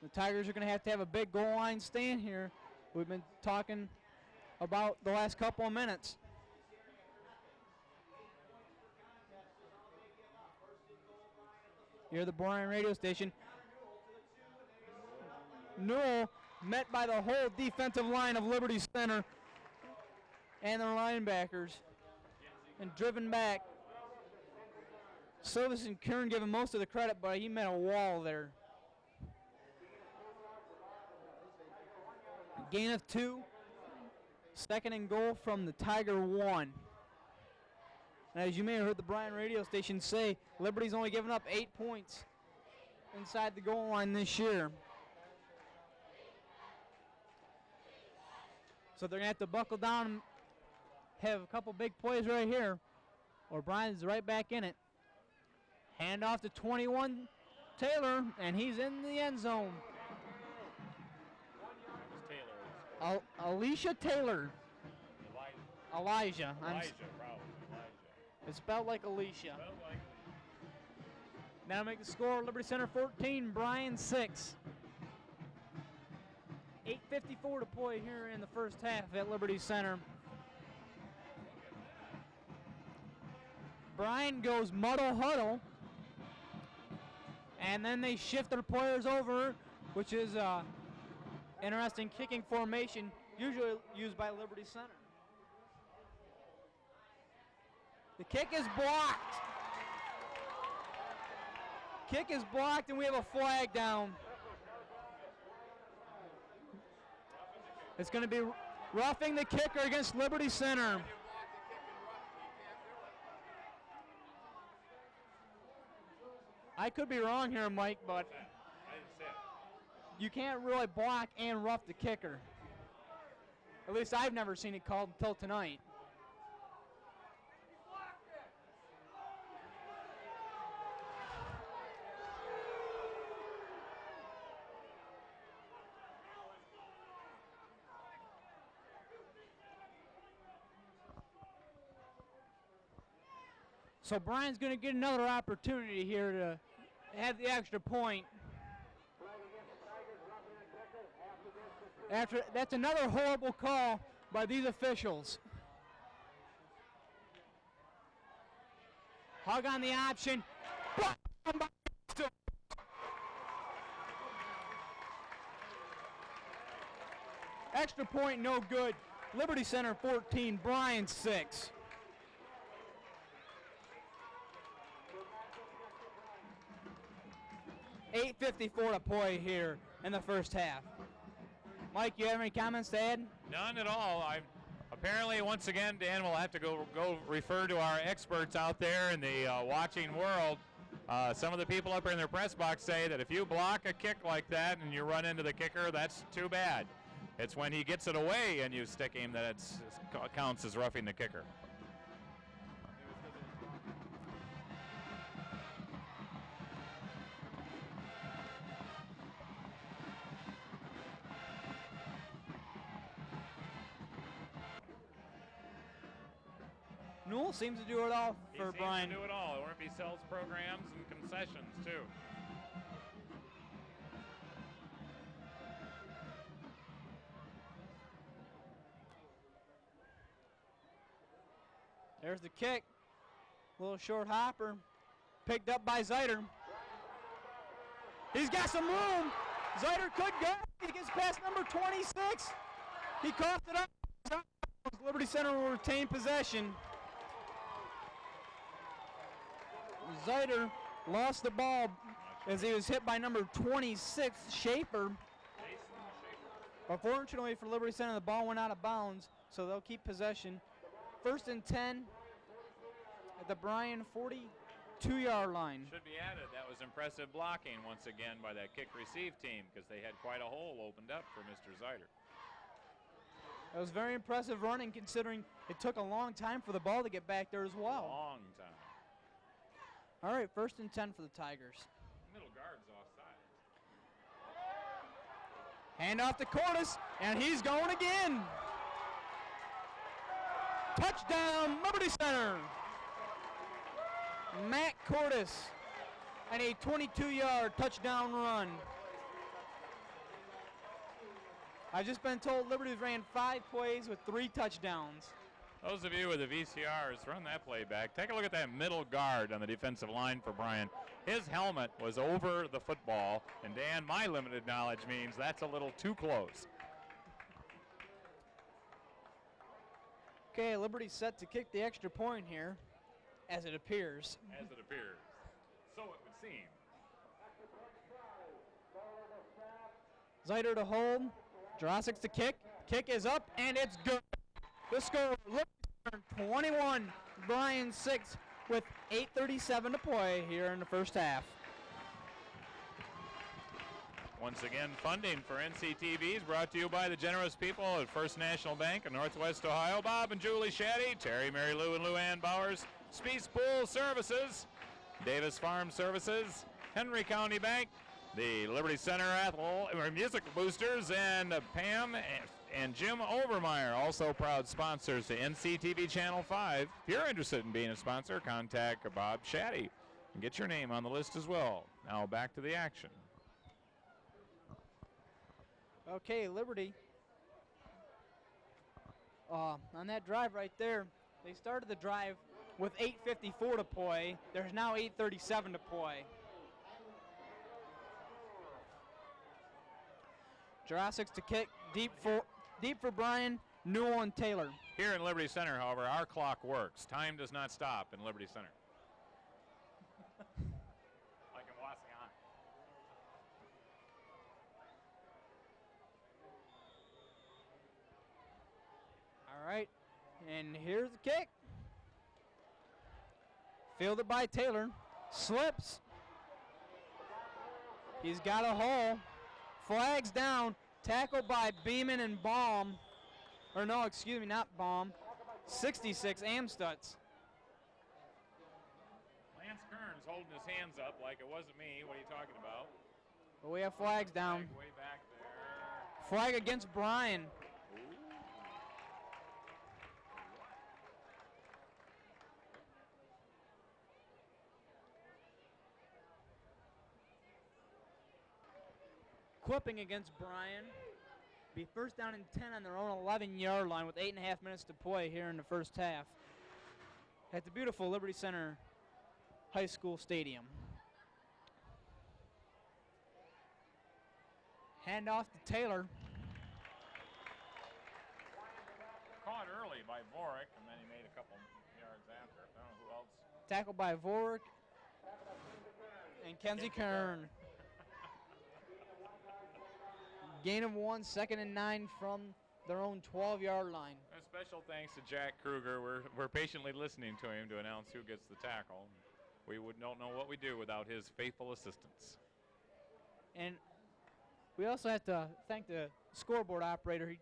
A: The Tigers are going to have a big goal line stand here. We've been talking about the last couple of minutes. Here the Bryan radio station. Newell met by the whole defensive line of Liberty Center and their linebackers and driven back. Silvis and Kern give him most of the credit, but he met a wall there. Gain of 2. 2nd and goal from the Tiger 1. And as you may have heard the Bryan radio station say, Liberty's only given up 8 points inside the goal line this year. So they're going to have to buckle down and have a couple big plays right here, or Bryan's right back in it. Hand off to 21, Taylor, and he's in the end zone. Alicia Taylor. Elijah.
C: Probably.
A: It's spelled like Alicia. Now make the score, Liberty Center 14, Bryan 6. 8:54 to play here in the first half at Liberty Center. Bryan goes muddle huddle, and then they shift their players over, which is interesting kicking formation, usually used by Liberty Center. The kick is blocked. Kick is blocked, and we have a flag down. It's going to be roughing the kicker against Liberty Center. I could be wrong here, Mike, but you can't really block and rough the kicker. At least I've never seen it called until tonight. So Bryan's going to get another opportunity here to have the extra point. That's another horrible call by these officials. Hug on the option. Extra point, no good. Liberty Center 14, Bryan 6. $8:54 to play here in the first half. Mike, you have any comments to add?
C: None at all. Apparently, once again, Dan will have to go refer to our experts out there in the watching world. Some of the people up in their press box say that if you block a kick like that and you run into the kicker, that's too bad. It's when he gets it away and you stick him that it counts as roughing the kicker.
A: Newell seems to do it all for Bryan.
C: He seems to do it all. Or if he sells programs and concessions, too.
A: There's the kick. Little short hopper. Picked up by Zeiter. He's got some room. Zeiter could go. He gets past number 26. He coughed it up. Liberty Center will retain possession. Zeiter lost the ball as he was hit by number 26, Schaefer. Unfortunately for Liberty Center, the ball went out of bounds, so they'll keep possession. 1st and 10 at the Bryan 42-yard line.
C: Should be added, that was impressive blocking once again by that kick-receive team because they had quite a hole opened up for Mr. Zeiter.
A: It was very impressive running considering it took a long time for the ball to get back there as well.
C: Long time.
A: All right, 1st and 10 for the Tigers.
C: Middle guard's offside.
A: Hand off to Cordes, and he's going again. Touchdown, Liberty Center. Matt Cordes, and a 22-yard touchdown run. I've just been told Liberty's ran 5 plays with 3 touchdowns.
C: Those of you with the VCRs, run that play back. Take a look at that middle guard on the defensive line for Bryan. His helmet was over the football, and Dan, my limited knowledge means that's a little too close.
A: Okay, Liberty's set to kick the extra point here, as it appears.
C: As it appears. So it would seem.
A: Zeiter to hold. Jurasic's to kick. Kick is up, and it's good. The score, Liberty 21, Bryan 6, with 8:37 to play here in the first half.
C: Once again, funding for NCTV is brought to you by the generous people at First National Bank of Northwest Ohio. Bob and Julie Shaddy, Terry, Mary Lou, and Luann Bowers. Speece Pool Services, Davis Farm Services, Henry County Bank, the Liberty Center Music Boosters, and Pam and Jim Overmeyer, also proud sponsors to NCTV Channel 5. If you're interested in being a sponsor, contact Bob Shaddy and get your name on the list as well. Now back to the action.
A: Okay, Liberty, on that drive right there, they started the drive with 8:54 to play. There's now 8:37 to play. Jurasic's to kick, deep for Bryan, Newell and Taylor.
C: Here in Liberty Center, however, our clock works. Time does not stop in Liberty Center. Like in Waseon.
A: All right, and here's the kick. Fielded by Taylor, slips. He's got a hole. Flags down, tackled by Beeman and Baum. Or no, excuse me, not Baum. 66, Amstutz.
C: Lance Kearns holding his hands up like it wasn't me. What are you talking about?
A: But we have flags down.
C: Flag way back there.
A: Flag against Bryan. Clipping against Bryan. Be 1st down and 10 on their own 11-yard line with 8.5 minutes to play here in the first half at the beautiful Liberty Center High School Stadium. Hand off to Taylor.
C: Caught early by Vorick, and then he made a couple yards after. I don't know who else.
A: Tackled by Vorick and Kenzie Kern. Gain of 1, 2nd and 9 from their own 12-yard line.
C: A special thanks to Jack Kruger. We're patiently listening to him to announce who gets the tackle. We don't know what we do without his faithful assistance.
A: And we also have to thank the scoreboard operator.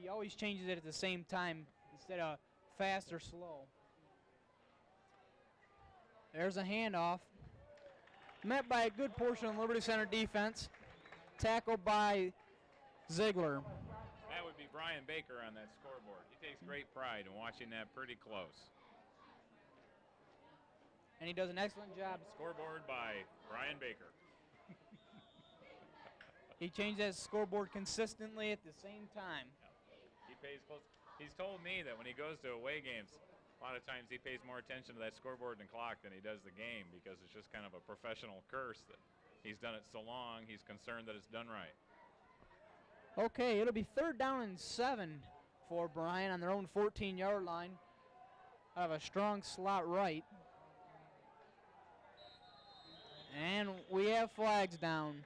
A: He always changes it at the same time instead of fast or slow. There's a handoff. Met by a good portion of Liberty Center defense. Tackled by Ziegler.
C: That would be Brian Baker on that scoreboard. He takes great pride in watching that pretty close.
A: And he does an excellent job.
C: Scoreboard by Brian Baker.
A: He changes that scoreboard consistently at the same time.
C: He pays close. He's told me that when he goes to away games, A lot of times he pays more attention to that scoreboard and clock than he does the game because it's just kind of a professional curse that he's done it so long, he's concerned that it's done right.
A: Okay, it'll be 3rd down and 7 for Bryan on their own 14-yard line. Out of a strong slot right. And we have flags down.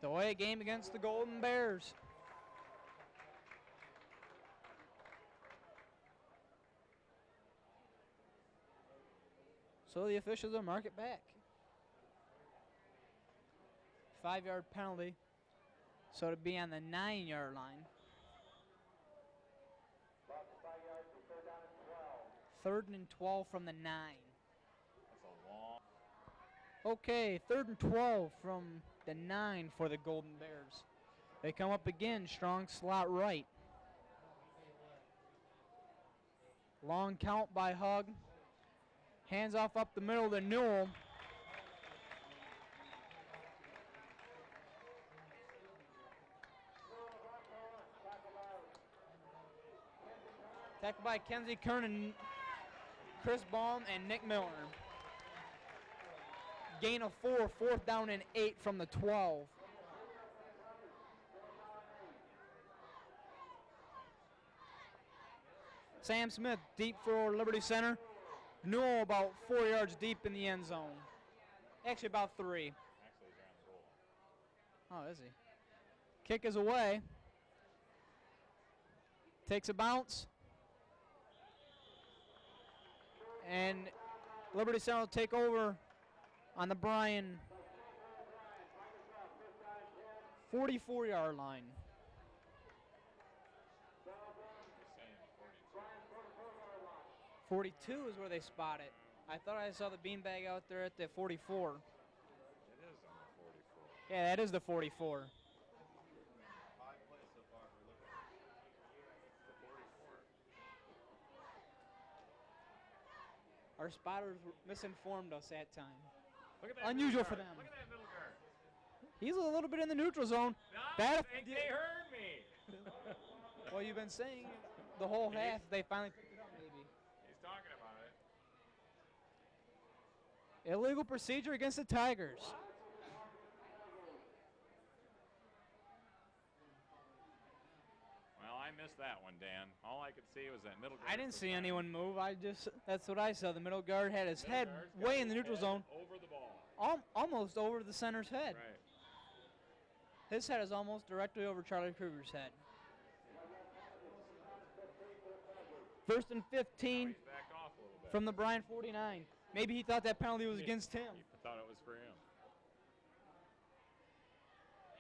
A: Delay game against the Golden Bears. So the officials will mark it back. 5-yard penalty. So to be on the 9-yard line. 3rd and 12 from the 9.
C: That's a long.
A: Okay, 3rd and 12 from the 9 for the Golden Bears. They come up again, strong slot right. Long count by Hug. Hands off up the middle to Newell. Tackled by Kenzie Kernan, Chris Baum, and Nick Miller. Gain of 4, 4th down and 8 from the 12. Sam Smith deep for Liberty Center. Newell about 4 yards deep in the end zone. Actually about 3.
C: Actually, he's around the goal.
A: Oh, is he? Kick is away. Takes a bounce. And Liberty Center will take over on the Bryan 44-yard line. 42 is where they spot it. I thought I saw the beanbag out there at the 44.
C: It is on the 44.
A: Yeah, that is the 44.
D: 5 plays so far for Liberty.
C: The 44.
A: Our spotters misinformed us that time.
C: Look at that
A: Unusual
C: middle
A: for
C: guard.
A: them.
C: Look at that middle guard.
A: He's a little bit in the neutral zone.
C: No,
A: Bad
C: they heard me.
A: Well, you've been saying the whole half. They finally picked it up, maybe.
C: He's talking about it.
A: Illegal procedure against the Tigers.
C: Well, I missed that one, Dan. All I could see was that middle guard.
A: I didn't
C: was
A: see
C: fine.
A: anyone move. That's what I saw. The middle guard had his
C: Middle
A: head
C: guard's got
A: way in the
C: his
A: neutral
C: head
A: zone,
C: over the ball.
A: almost over the center's head.
C: Right.
A: His head is almost directly over Charlie Kruger's head. 1st and 15
C: He's backed off a little bit.
A: from the Bryan 49. Maybe he thought that penalty was against him.
C: He thought it was for him.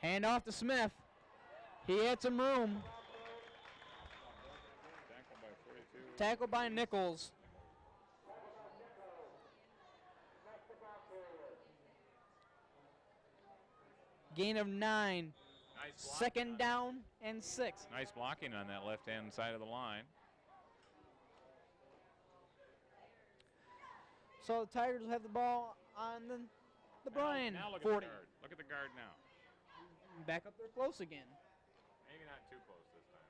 A: Hand off to Smith. He had some room.
C: Tackled by 42.
A: Tackled by Nichols. Gain of 9.
C: Nice blocking
A: 2nd
C: on
A: down and 6.
C: that. Nice blocking on that left-hand side of the line.
A: So the Tigers will have the ball on the Bryan
C: Now look
A: 40.
C: at the guard. Look at the guard now.
A: Back up there close again.
C: Maybe not too close this time.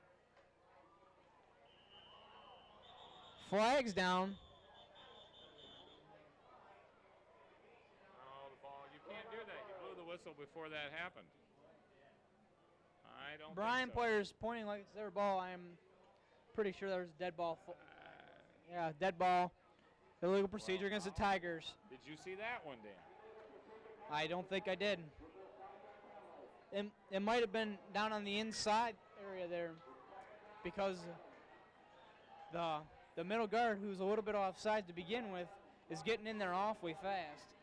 A: Flags down.
C: Oh, the ball. You can't do that. You blew the whistle before that happened. I don't
A: Bryan
C: think so.
A: players pointing like it's their ball. I'm pretty sure there's a dead ball. Yeah, dead ball. Illegal procedure against the Tigers.
C: Did you see that one, Dan?
A: I don't think I did. It might have been down on the inside area there because the middle guard, who's a little bit offside to begin with, is getting in there awfully fast.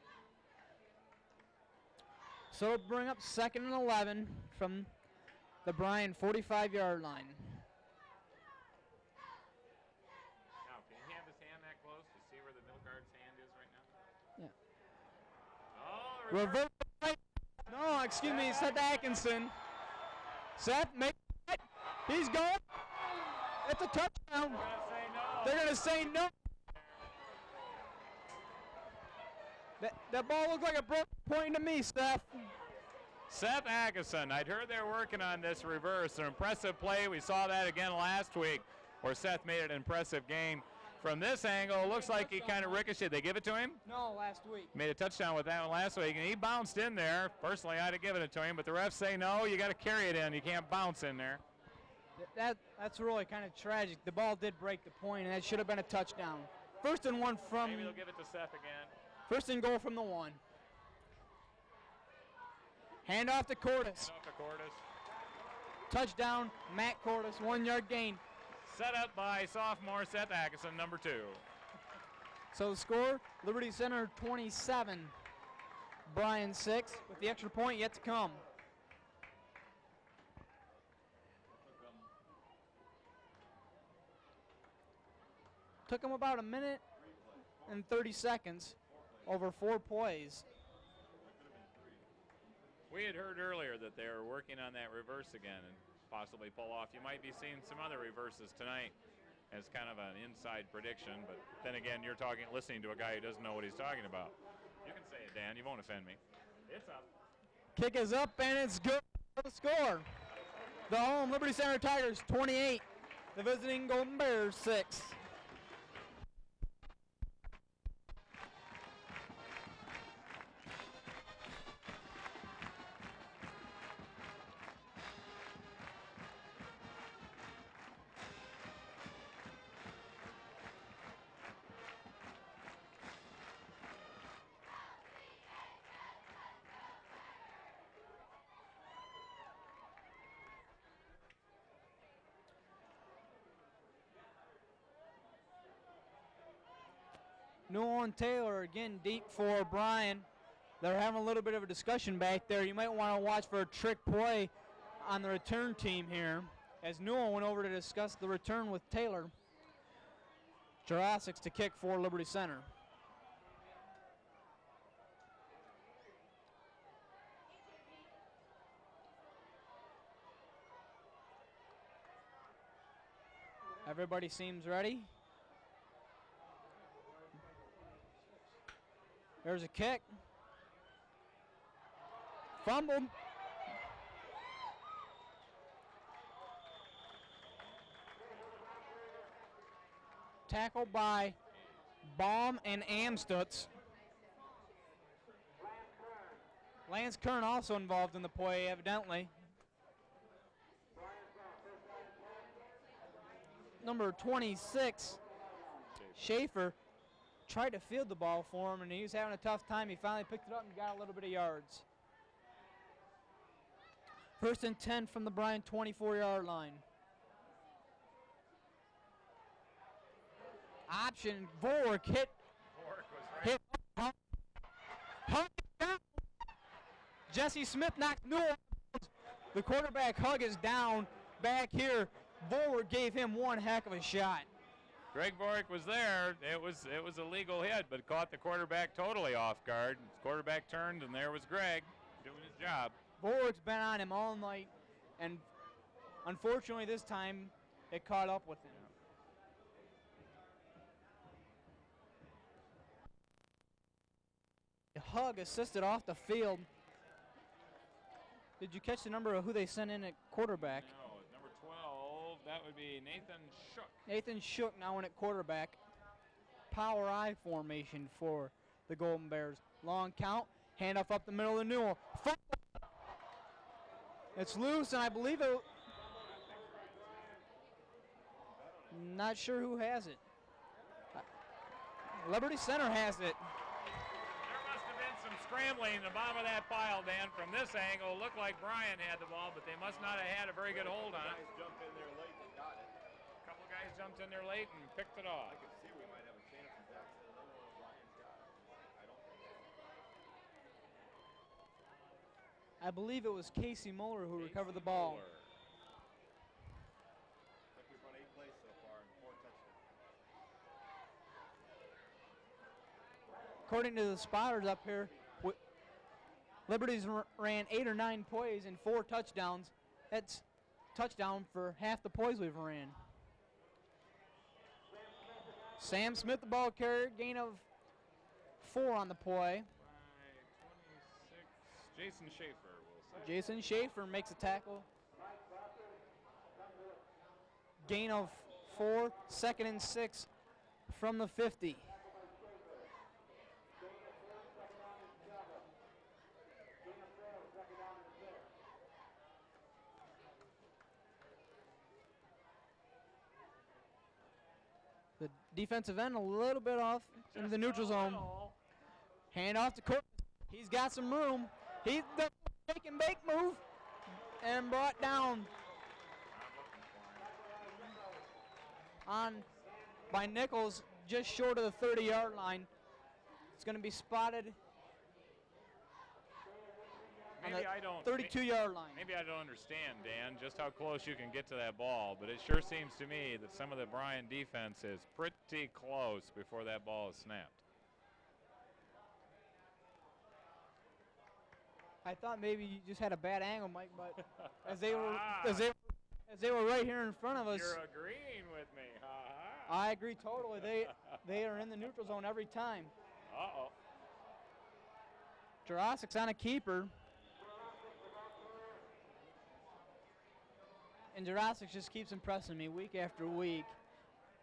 A: So it'll bring up 2nd and 11 from the Bryan 45-yard line.
C: Now, can you have his hand that close to see where the middle guard's hand is right now?
A: Yeah.
C: Oh, the reverse.
A: Reverse. No, excuse me, Seth Atkinson. Seth, make it. He's going. It's a touchdown. They're going to say no. That ball looked like a broken point to me, Seth.
C: Seth Atkinson, I'd heard they were working on this reverse. An impressive play. We saw that again last week where Seth made an impressive game. From this angle, it looks like he kind of ricocheted. They give it to him?
A: No, last week.
C: Made a touchdown with that one last week, and he bounced in there. Personally, I'd have given it to him, but the refs say no, you got to carry it in. You can't bounce in there.
A: That's really kind of tragic. The ball did break the point, and that should have been a touchdown. First and one from.
C: Maybe they'll give it to Seth again.
A: First and goal from the 1. Hand off to Cordes.
C: Hand off to Cordes.
A: Touchdown, Matt Cordes, 1-yard gain.
C: Set up by sophomore Seth Atkinson, number 2.
A: So the score, Liberty Center 27, Bryan 6, with the extra point yet to come. Took him about a minute and 30 seconds over 4 plays.
C: We had heard earlier that they were working on that reverse again and possibly pull off. You might be seeing some other reverses tonight as kind of an inside prediction, but then again, you're listening to a guy who doesn't know what he's talking about. You can say it, Dan. You won't offend me. It's up.
A: Kick is up, and it's good for the score. The home Liberty Center Tigers 28, the visiting Golden Bears 6. Newell and Taylor again deep for Bryan. They're having a little bit of a discussion back there. You might want to watch for a trick play on the return team here, as Newell went over to discuss the return with Taylor. Jurassics to kick for Liberty Center. Everybody seems ready. There's a kick. Fumbled. Tackled by Baum and Amstutz. Lance Kern also involved in the play, evidently. Number 26, Schaefer, tried to field the ball for him, and he was having a tough time. He finally picked it up and got a little bit of yards. First and 10 from the Bryan 24-yard line. Option, Vork hit. Hit. Hung down. Jesse Smith knocked Newell out. The quarterback hug is down back here. Vork gave him one heck of a shot.
C: Greg Borick was there. It was a legal hit, but caught the quarterback totally off guard. His quarterback turned, and there was Greg doing his job.
A: Borwick's been on him all night, and unfortunately this time it caught up with him. The hug assisted off the field. Did you catch the number of who they sent in at quarterback?
C: No, number 12, that would be Nathan Shook.
A: Nathan Shook now in at quarterback. Power I formation for the Golden Bears. Long count, handoff up the middle of the Newell. It's loose, and I believe it. Not sure who has it. Liberty Center has it.
C: There must have been some scrambling in the bottom of that pile, Dan. From this angle, it looked like Bryan had the ball, but they must not have had a very good hold on it.
D: Guys jumped in there late and got it.
C: A couple guys jumped in there late and picked it off.
D: I could see we might have a chance in Jackson. Another one of Bryan's got it. I don't think so.
A: I believe it was Casey Muller who recovered the ball.
C: Mueller.
D: Looks like we've run 8 plays so far and 4 touchdowns.
A: According to the spotters up here, Liberty's ran 8 or 9 plays and 4 touchdowns. That's touchdown for half the plays we've ran. Sam Smith, the ball carrier, gain of 4 on the play.
C: By 26, Jason Schaefer will
A: Jason Schaefer makes a tackle. Gain of 4, 2nd and 6 from the 50. The defensive end a little bit off into the neutral zone. Hand off to Court. He's got some room. He's the shake and bake move and brought down on by Nichols just short of the 30-yard line. It's going to be spotted on the 32-yard line.
C: Maybe I don't understand, Dan, just how close you can get to that ball, but it sure seems to me that some of the Bryan defense is pretty close before that ball is snapped.
A: I thought maybe you just had a bad angle, Mike, but as they were right here in front of us.
C: You're agreeing with me.
A: I agree totally. They are in the neutral zone every time.
C: Uh-oh.
A: Jurassic's on a keeper. And Jurassic just keeps impressing me week after week.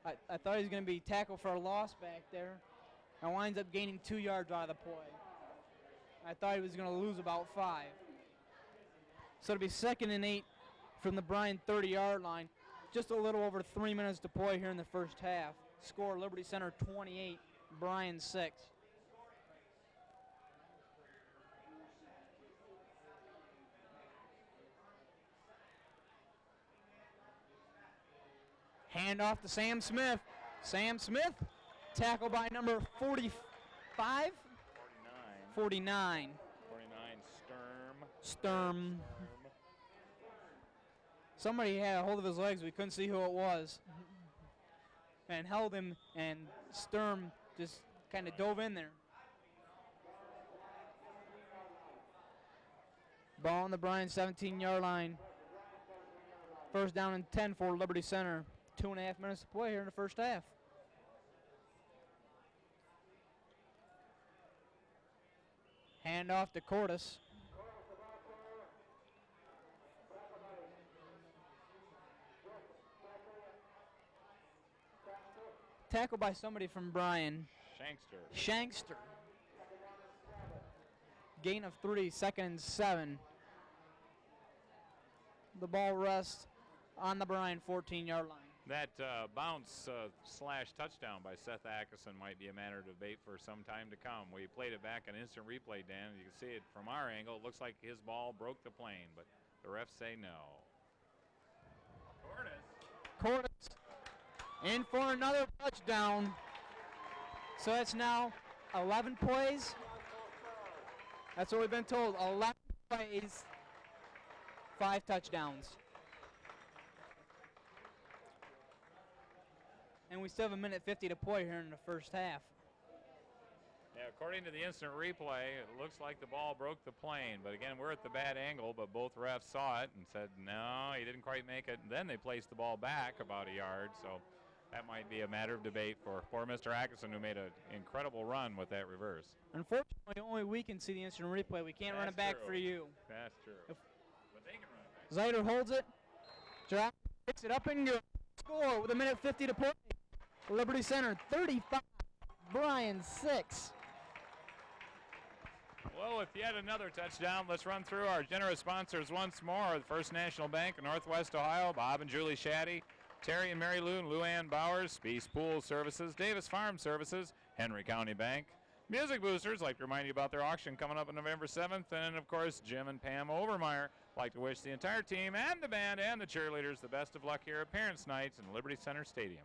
A: I thought he was going to be tackled for a loss back there. And winds up gaining 2 yards out of the play. I thought he was going to lose about 5. So it'll be 2nd and 8 from the Bryan 30-yard line. Just a little over 3 minutes to play here in the first half. Score Liberty Center 28, Bryan 6. Hand off to Sam Smith. Sam Smith, tackled by number 45? 49.
C: 49,
A: Sturm. Somebody had a hold of his legs. We couldn't see who it was. And held him, and Sturm just kind of dove in there. Ball on the Bryan 17-yard line. First down and 10 for Liberty Center. 2.5 minutes to play here in the first half. Hand off to Cordes. Tackled by somebody from Bryan. Shankster. Gain of 3, 2nd and 7. The ball rests on the Bryan 14-yard line.
C: That bounce slash touchdown by Seth Atkinson might be a matter of debate for some time to come. We played it back on instant replay, Dan. You can see it from our angle. It looks like his ball broke the plane, but the refs say no.
A: Cordes in for another touchdown. So it's now 11 plays. That's what we've been told. 11 plays, 5 touchdowns. And we still have 1:50 to play here in the first half.
C: Yeah, according to the instant replay, it looks like the ball broke the plane. But again, we're at the bad angle, but both refs saw it and said, no, he didn't quite make it. And then they placed the ball back about a yard. So that might be a matter of debate for poor Mr. Atkinson, who made an incredible run with that reverse.
A: Unfortunately, only we can see the instant replay. We can't run it back for you.
C: That's true. But they can run it back.
A: Zeiter holds it. Giraffe picks it up and goes. Score with 1:50 to play. Liberty Center 35, Bryan 6.
C: Well, with yet another touchdown, let's run through our generous sponsors once more. The First National Bank of Northwest Ohio, Bob and Julie Shaddy, Terry and Mary Lou and Luann Bowers, Speece Pool Services, Davis Farm Services, Henry County Bank, Music Boosters, like to remind you about their auction coming up on November 7th, and of course Jim and Pam Overmeyer. Like to wish the entire team and the band and the cheerleaders the best of luck here at Parents Nights in Liberty Center Stadium.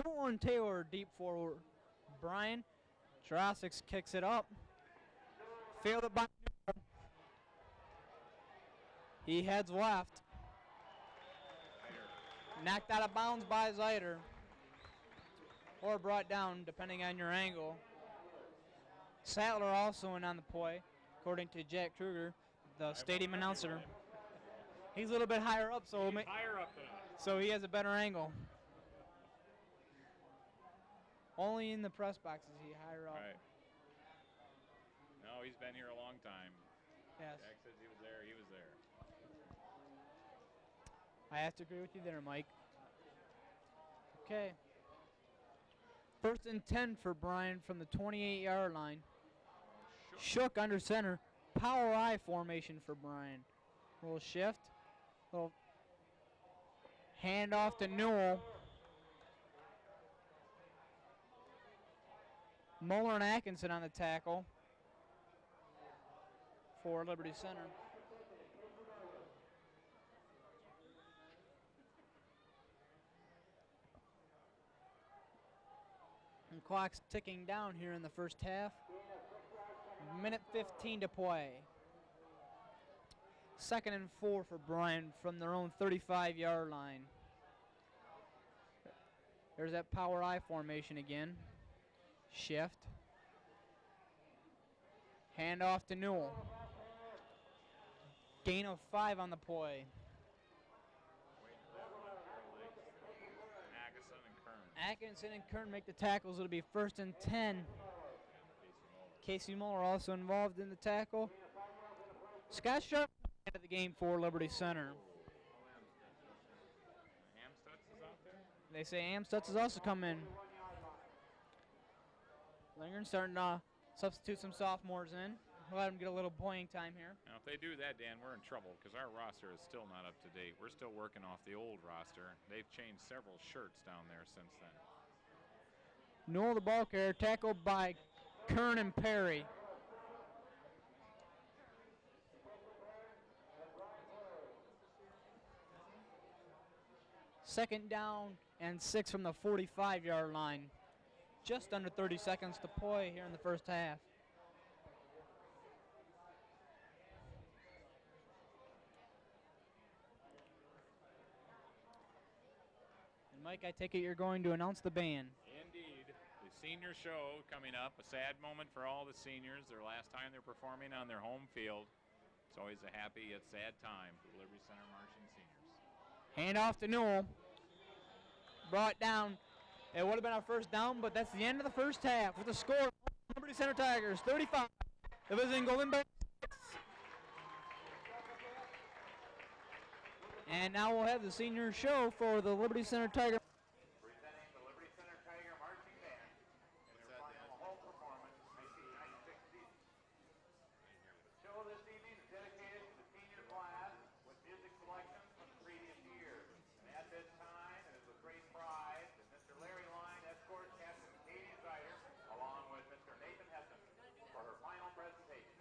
A: Nolan Taylor deep for Bryan. Jurassic kicks it up. Failed it by Newell. He heads left. Knocked out of bounds by Zeiter. or brought down, depending on your angle. Sattler also in on the play, according to Jack Kruger, the stadium announcer. He's a little bit higher up, so
C: Higher up than us.
A: so he has a better angle. Only in the press box is he higher up.
C: Right. No, he's been here a long time.
A: Yes.
C: Jack says he was there. He was there.
A: I have to agree with you there, Mike. Okay. 1st and 10 for Bryan from the 28-yard line. Shook under center. Power I formation for Bryan. Little shift. Little hand off to Newell. Muller and Atkinson on the tackle for Liberty Center. And clock's ticking down here in the first half. Minute 15 to play. 2nd and 4 for Bryan from their own 35-yard line. There's that power I formation again. Shift. Hand off to Newell. Gain of 5 on the play. Atkinson and Kern make the tackles. It'll be 1st and 10. Casey Muller also involved in the tackle. Scott Sharp at the game for Liberty Center.
C: Amstutz is out there?
A: They say Amstutz has also come in. Lingern starting to substitute some sophomores in. We'll let them get a little playing time here.
C: Now, if they do that, Dan, we're in trouble because our roster is still not up to date. We're still working off the old roster. They've changed several shirts down there since then.
A: Newell the ball carrier, tackled by Kern and Perry. Second down and 6 from the 45-yard line. Just under 30 seconds to play here in the first half. And Mike, I take it you're going to announce the band.
C: Indeed. The senior show coming up, a sad moment for all the seniors. Their last time they're performing on their home field. It's always a happy yet sad time for the Liberty Center Marching Seniors.
A: Hand off to Newell. Brought down. It would have been our first down, but that's the end of the first half with the score. Liberty Center Tigers 35. The visiting Golden Bears 6. And now we'll have the senior show for the Liberty Center Tigers.
B: Presenting the Liberty Center Tiger Marching Band in their final home performance in 1996 season. The show this evening is dedicated to the senior class with music selections from the previous year. And at this time, it is with great pride that Mr. Larry Line escorts Captain Katie Zider along with Mr. Nathan Hessen for her final presentation.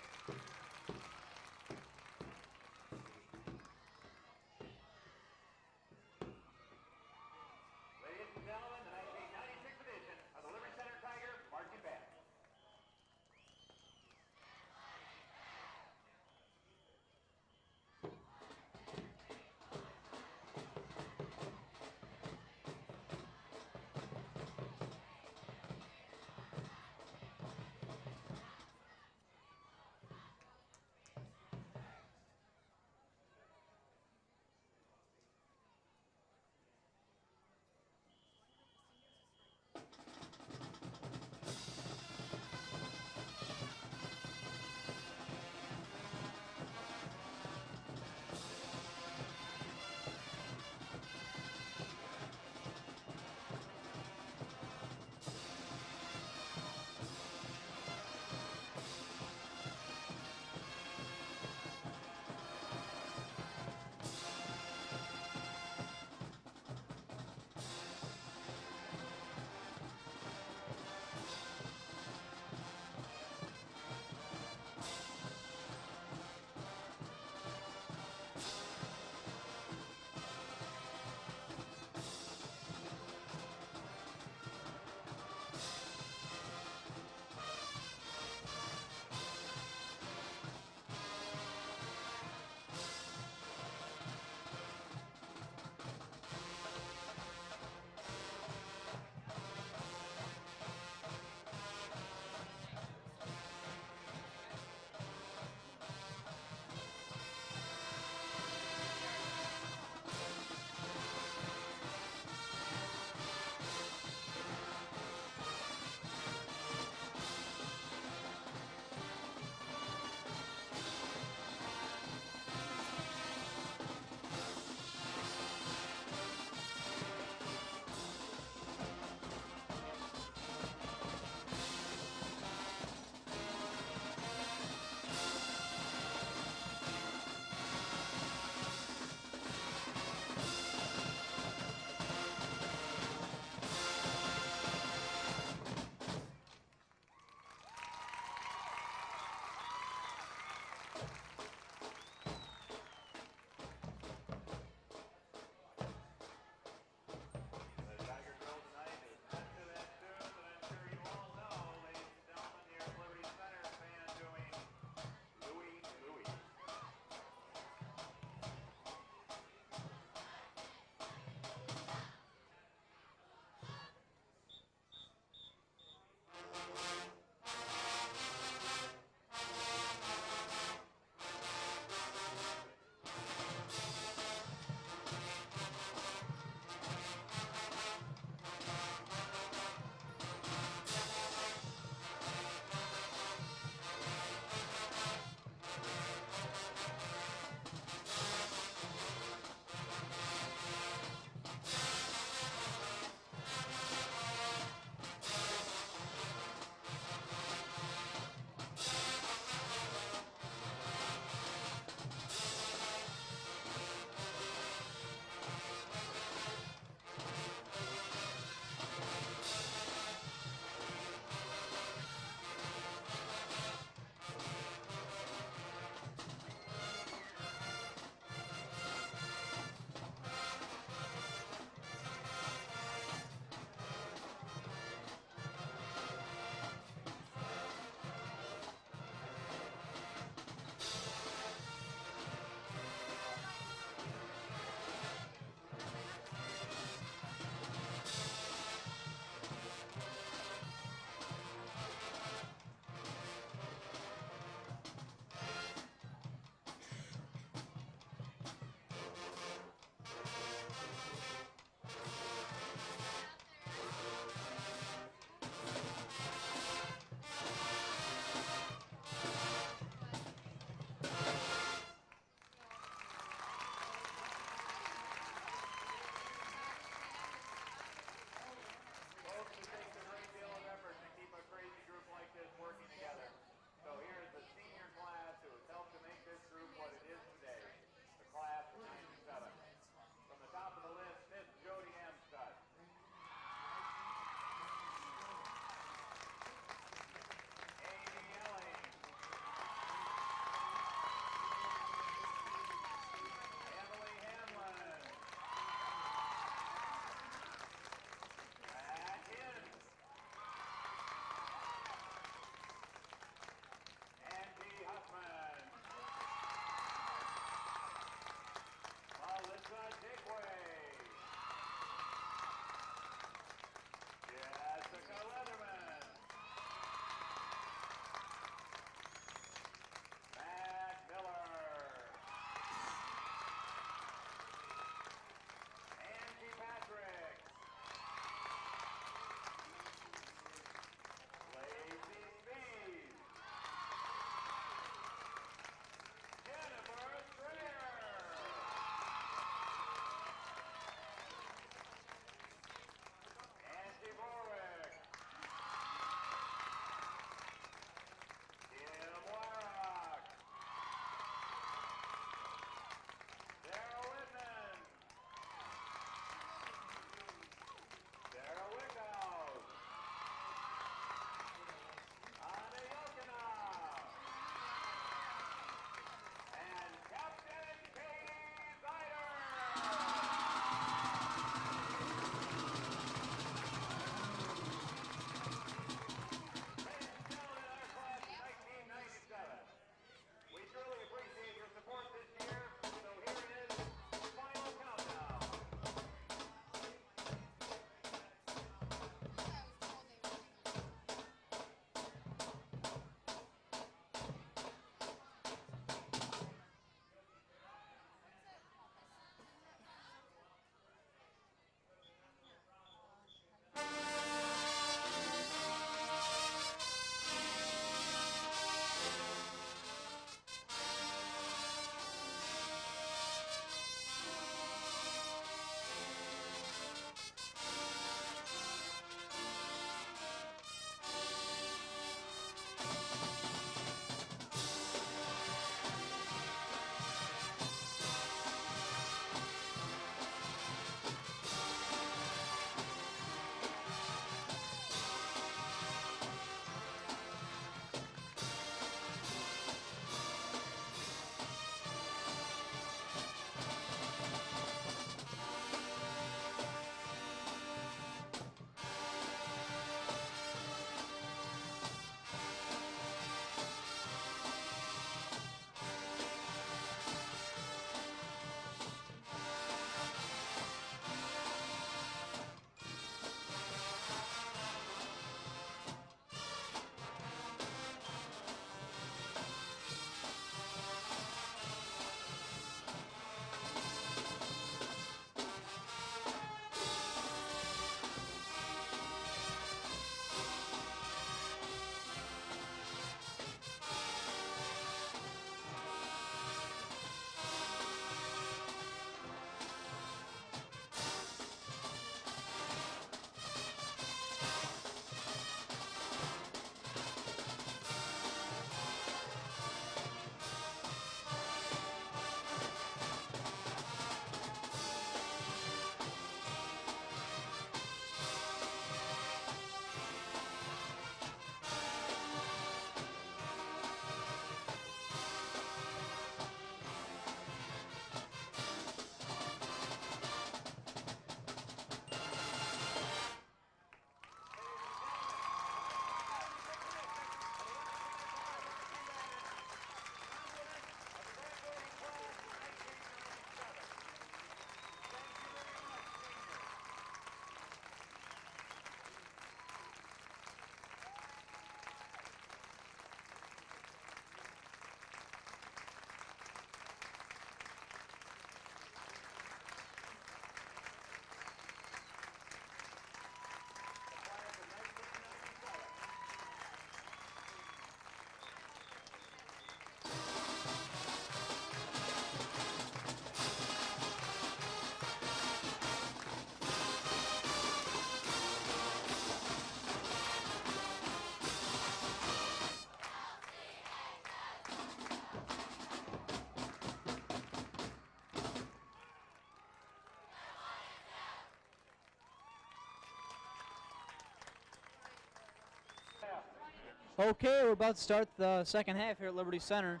A: Okay, we're about to start the second half here at Liberty Center.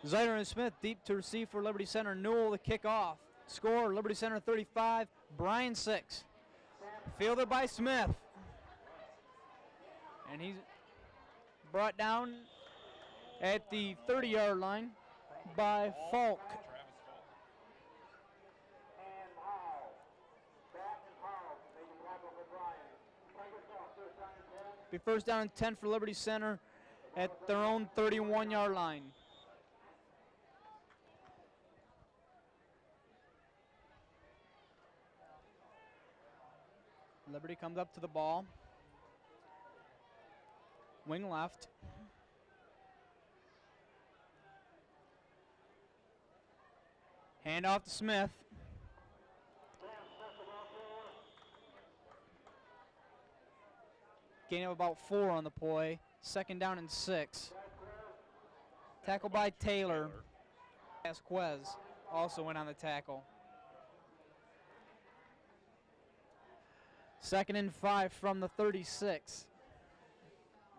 A: Zeiter and Smith deep to receive for Liberty Center. Newell to kick off. Score, Liberty Center 35, Bryan 6. Fielded by Smith. And he's brought down at the 30-yard line by Falk. Be first down and 10 for Liberty Center at their own 31-yard line. Liberty comes up to the ball. Wing left. Hand off to Smith. Gain of about 4 on the play. Second down and 6. Tackle by Taylor. Vasquez also went on the tackle. Second and 5 from the 36.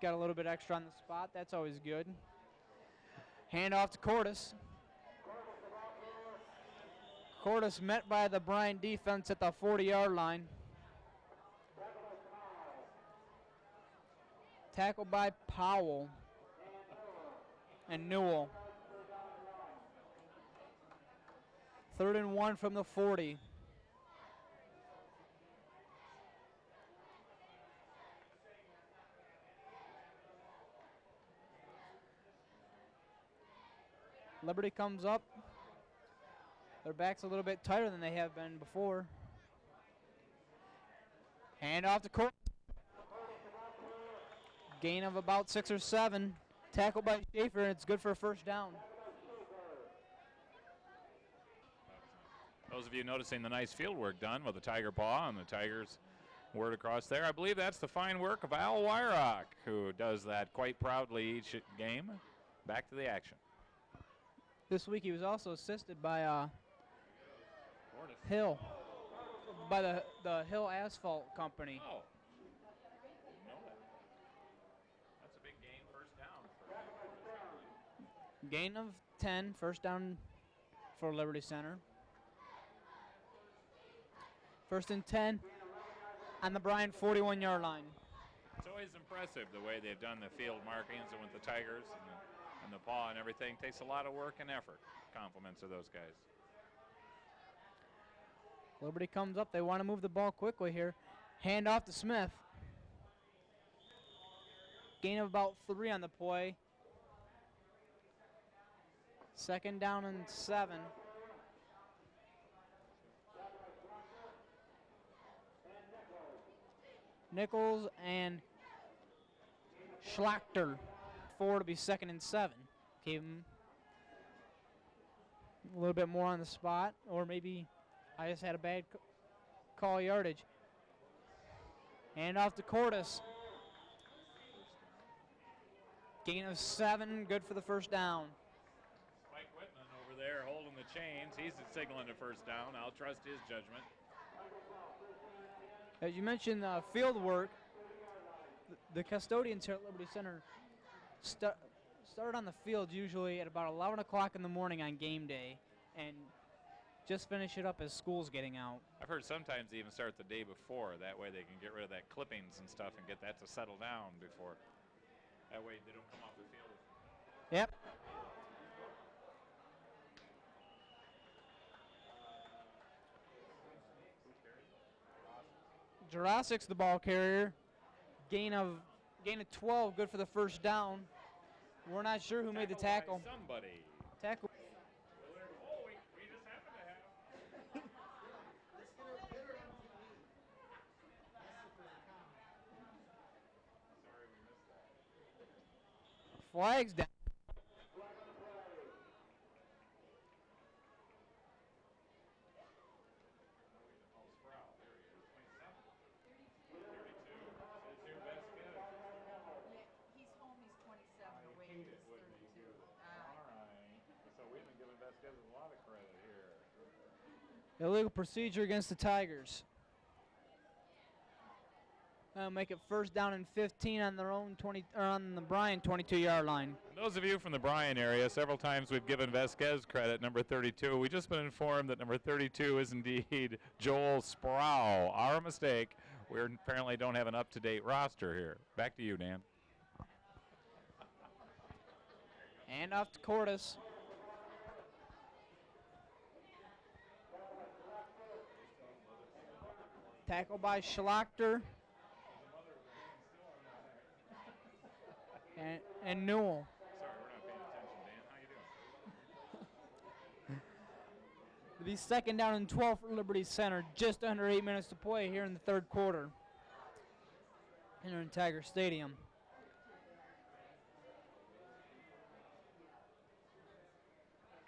A: Got a little bit extra on the spot. That's always good. Hand off to Cordes. Cordes met by the Bryan defense at the 40-yard line. Tackle by Powell and Newell. 3rd and 1 from the 40. Liberty comes up. Their back's a little bit tighter than they have been before. Hand off to Cordes. Gain of about 6 or 7. Tackle by Schaefer, and it's good for a first down.
C: Those of you noticing the nice field work done with the Tiger Paw and the Tigers word across there, I believe that's the fine work of Al Wyrock, who does that quite proudly each game. Back to the action.
A: This week he was also assisted by Hill, by the Hill Asphalt Company.
C: Oh. Didn't know that. That's a big gain, first down.
A: Gain of 10, first down for Liberty Center. 1st and 10 on the Bryan 41-yard line.
C: It's always impressive the way they've done the field markings and with the Tigers and the paw and everything. Takes a lot of work and effort. Compliments of those guys.
A: Liberty comes up. They want to move the ball quickly here. Hand off to Smith. Gain of about 3 on the play. 2nd down and 7. Nichols and Schlachter. 4 to be 2nd and 7. Gave him a little bit more on the spot, or maybe I just had a bad call yardage. Hand off to Cordes. Gain of 7, good for the first down.
C: Mike Whitman over there holding the chains. He's signaling a first down. I'll trust his judgment.
A: As you mentioned, field work, the custodians here at Liberty Center start on the field usually at about 11 o'clock in the morning on game day and just finish it up as school's getting out.
C: I've heard sometimes they even start the day before. That way they can get rid of that clippings and stuff and get that to settle down before. That way they don't come off the field.
A: Yep. Jurassic's the ball carrier. Gain of 12, good for the first down. We're not sure who made the tackle.
C: Somebody.
A: Tackle.
C: Oh, we just happen to have. Sorry, we missed that.
A: Flags down. Illegal procedure against the Tigers. make it first down and 15 on their own 20 or on the Bryan 22-yard line.
C: Those of you from the Bryan area, several times we've given Vasquez credit, number 32. We just been informed that number 32 is indeed Joel Sproul. Our mistake. We apparently don't have an up-to-date roster here. Back to you, Dan.
A: And off to Cordes. Tackle by Schlachter. And Newell.
C: Sorry, we're not paying attention, Dan. How you doing?
A: It'll be second down and 12 for Liberty Center. Just under 8 minutes to play here in the third quarter. Here in Tiger Stadium.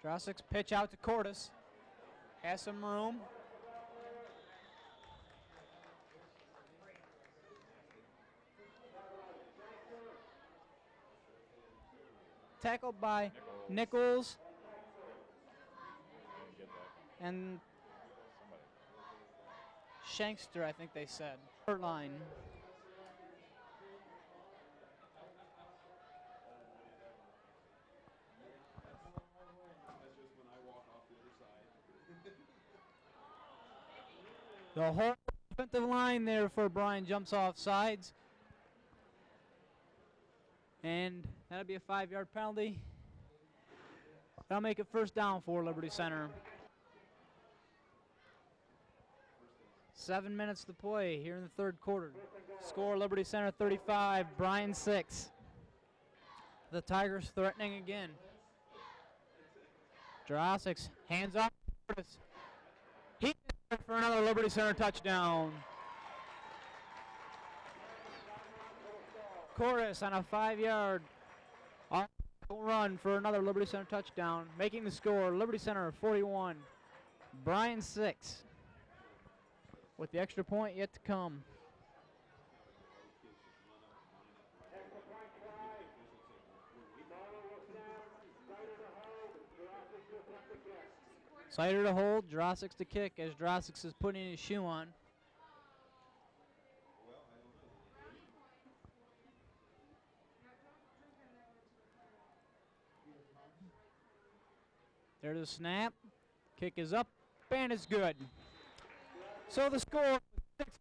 A: Drossic's pitch out to Cordes. Has some room. Tackled by Nichols. And Shankster, I think they said. Third line. The whole defensive line there for Bryan jumps off sides. And that'll be a 5-yard penalty. That'll make it first down for Liberty Center. 7 minutes to play here in the third quarter. Score Liberty Center 35, Bryan 6. The Tigers threatening again. Drossic's hands off. He for another Liberty Center touchdown. Cordes on a 5-yard run for another Liberty Center touchdown, making the score Liberty Center 41, Bryan 6. With the extra point yet to come. Sider to hold, Drossic's to kick as Drossic's is putting his shoe on. There's the snap. Kick is up and it's good. So the score, 6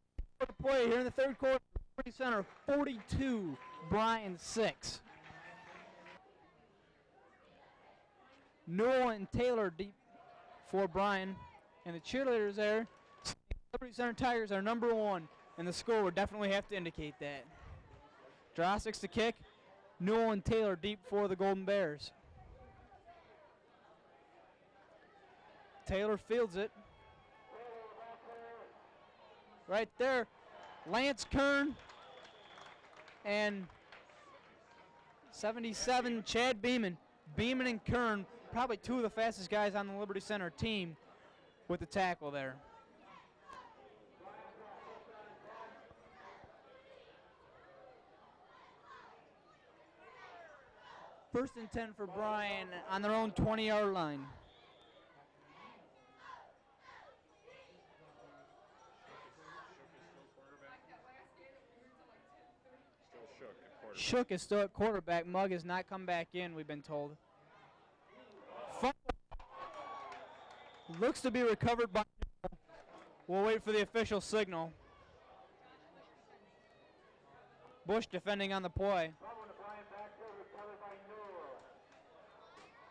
A: to play here in the third quarter. Liberty Center 42, Bryan 6. Newell and Taylor deep for Bryan. And the cheerleaders there, Liberty Center Tigers are number 1. And the score would definitely have to indicate that. Drossic's to kick. Newell and Taylor deep for the Golden Bears. Taylor fields it. Right there, Lance Kern and 77, Chad Beeman. Beeman and Kern, probably two of the fastest guys on the Liberty Center team with the tackle there. First and 10 for Bryan on their own 20-yard line. Shook is still at quarterback. Mugg has not come back in, we've been told. Looks to be recovered by. We'll wait for the official signal. Bush defending on the play.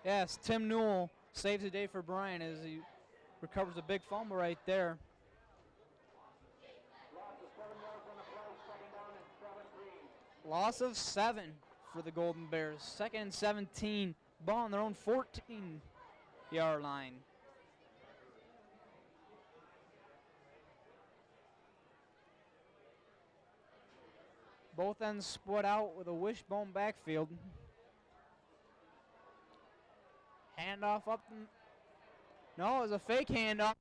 A: Yes, Tim Newell saves the day for Bryan as he recovers a big fumble right there. Loss of 7 for the Golden Bears. 2nd and 17. Ball on their own 14-yard line. Both ends split out with a wishbone backfield. Handoff up. No, it was a fake handoff.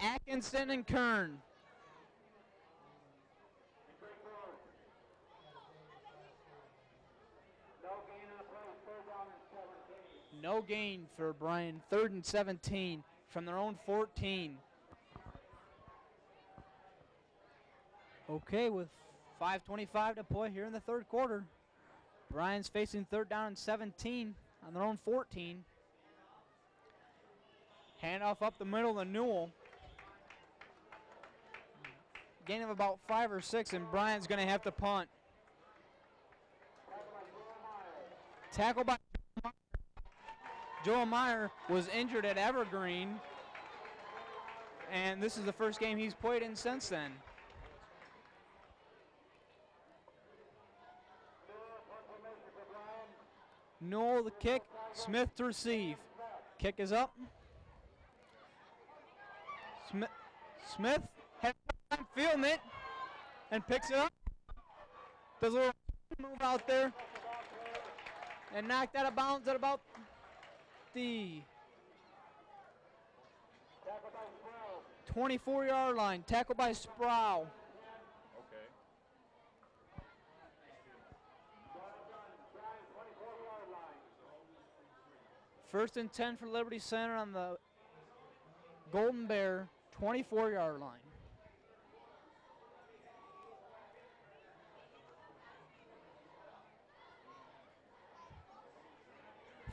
A: Atkinson and Kern. No gain for Bryan. 3rd and 17 from their own 14. Okay, with 5:25 to play here in the third quarter. Bryan's facing third down and 17 on their own 14. Handoff up the middle to Newell. Gain of about 5 or 6, and Bryan's going to have to punt. Tackle by Joel Meyer was injured at Evergreen, and this is the first game he's played in since then. Newell the kick, Smith to receive. Kick is up. Smith has time fielding it and picks it up. Does a little move out there and knocked out of bounds at about the 24-yard line. Tackled by Sproul.
C: Okay.
A: First and 10 for Liberty Center on the Golden Bear 24-yard line.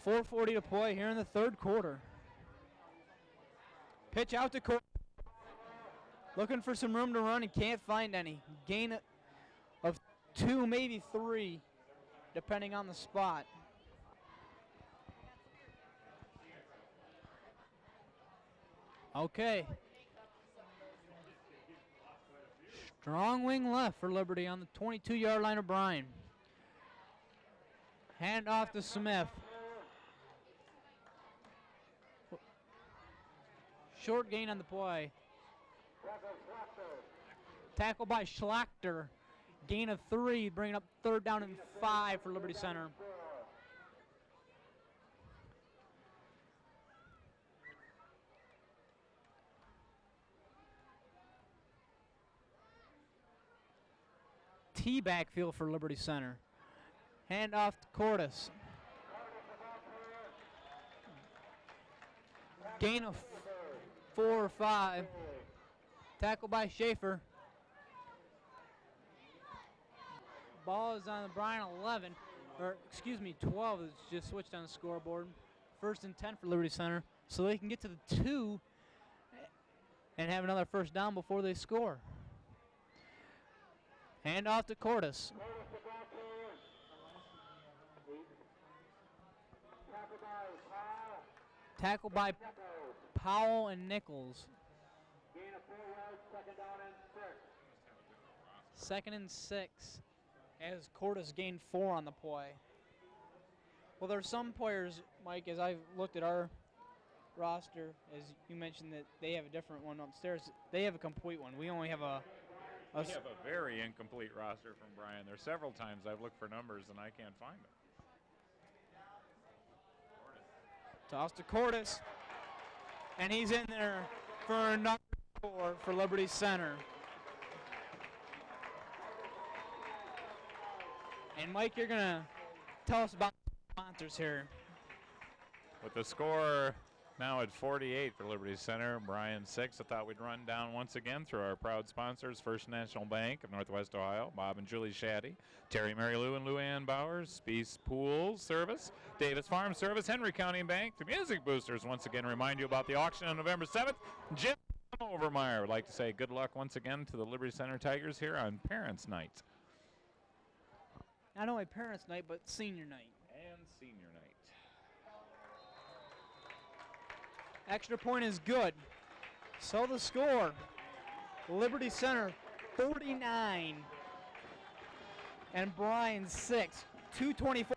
A: .440 to play here in the third quarter. Pitch out to Cole. Looking for some room to run and can't find any. Gain of 2, maybe 3, depending on the spot. Okay. Strong wing left for Liberty on the 22-yard line of Bryan. Hand off to Smith. Short gain on the play. Tackle by Schlachter. Gain of 3, bringing up third down and 5 for Liberty Center. T backfield for Liberty Center. Hand off to Cordes. Gain of 4 or 5. Tackle by Schaefer. Ball is on the Bryan 11, or excuse me, 12. It's just switched on the scoreboard. First and 10 for Liberty Center, so they can get to the 2 and have another first down before they score. Hand off to Cordes. Tackle by Powell and Nichols.
B: Gain of 4 yards, second down and 6.
A: Second and 6 as Cordes gained 4 on the play. Well, there's some players, Mike, as I've looked at our roster, as you mentioned that they have a different one upstairs. They have a complete one. We only have
C: We have a very incomplete roster from Bryan. There's several times I've looked for numbers and I can't find them.
A: toss to Cordes. And he's in there for another score for Liberty Center. And Mike, you're going to tell us about the sponsors here.
C: With the score now at 48 for Liberty Center, Bryan 6. I thought we'd run down once again through our proud sponsors: First National Bank of Northwest Ohio, Bob and Julie Shaddy, Terry Mary Lou and Lou Ann Bowers, Speece Pool Service, Davis Farm Service, Henry County Bank. The Music Boosters once again remind you about the auction on November 7th. Jim Overmeyer would like to say good luck once again to the Liberty Center Tigers here on Parents' Night.
A: Not only Parents' Night, but Senior Night.
C: And Senior Night.
A: Extra point is good. So the score, Liberty Center 49 and Bryan 6, 2:24.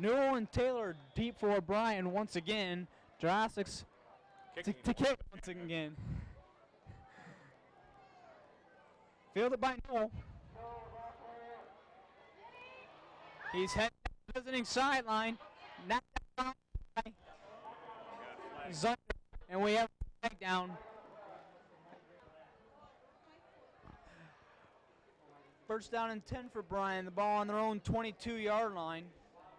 A: Newell and Taylor deep for Bryan once again. Jurassics to kick once again. Fielded by Newell. He's heading to the visiting sideline. Knocked down by Zucker, and we have a flag down. First down and 10 for Bryan. The ball on their own 22-yard line,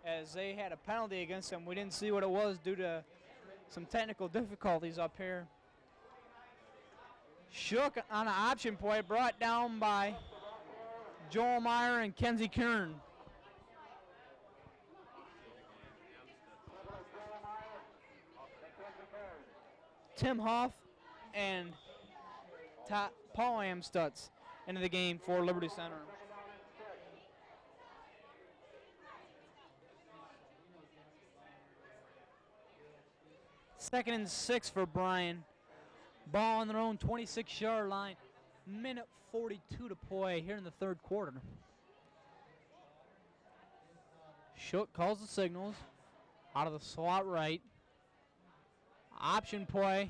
A: as they had a penalty against them. We didn't see what it was due to some technical difficulties up here. Shook on an option play, brought down by Joel Meyer and Kenzie Kern. Tim Hoff and Paul Amstutz into the game for Liberty Center. Second and 6 for Bryan. Ball on their own 26-yard line. Minute 42 to play here in the third quarter. Shook calls the signals out of the slot right. Option play.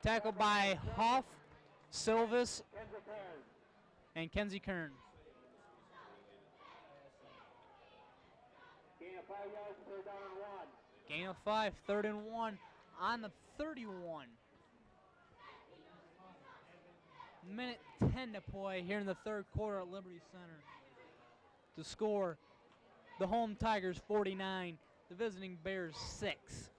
A: Tackled by Hoff, Silvis, and Kenzie Kern. Gain of 5, 3rd and 1 on the 31. Minute 10 to play here in the third quarter at Liberty Center. The score, the home Tigers 49, the visiting Bears 6.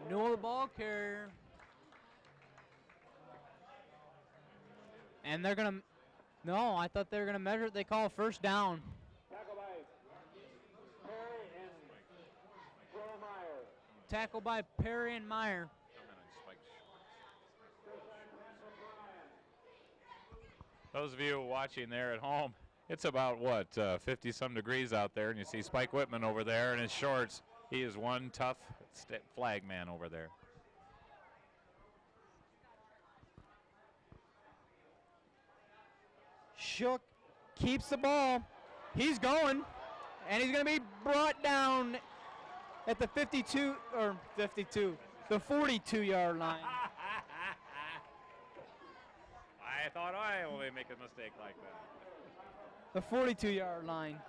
A: Newell the ball carrier. And they're going to, no, I thought they were going to measure it. They call a first down. Tackle by Perry and Meyer.
C: Those of you watching there at home, it's about, what, 50-some degrees out there, and you see Spike Whitman over there in his shorts. He is one tough flag man over there.
A: Shook keeps the ball. He's going, and he's going to be brought down at the 52, the 42-yard line.
C: I thought I only make a mistake like that.
A: The 42-yard line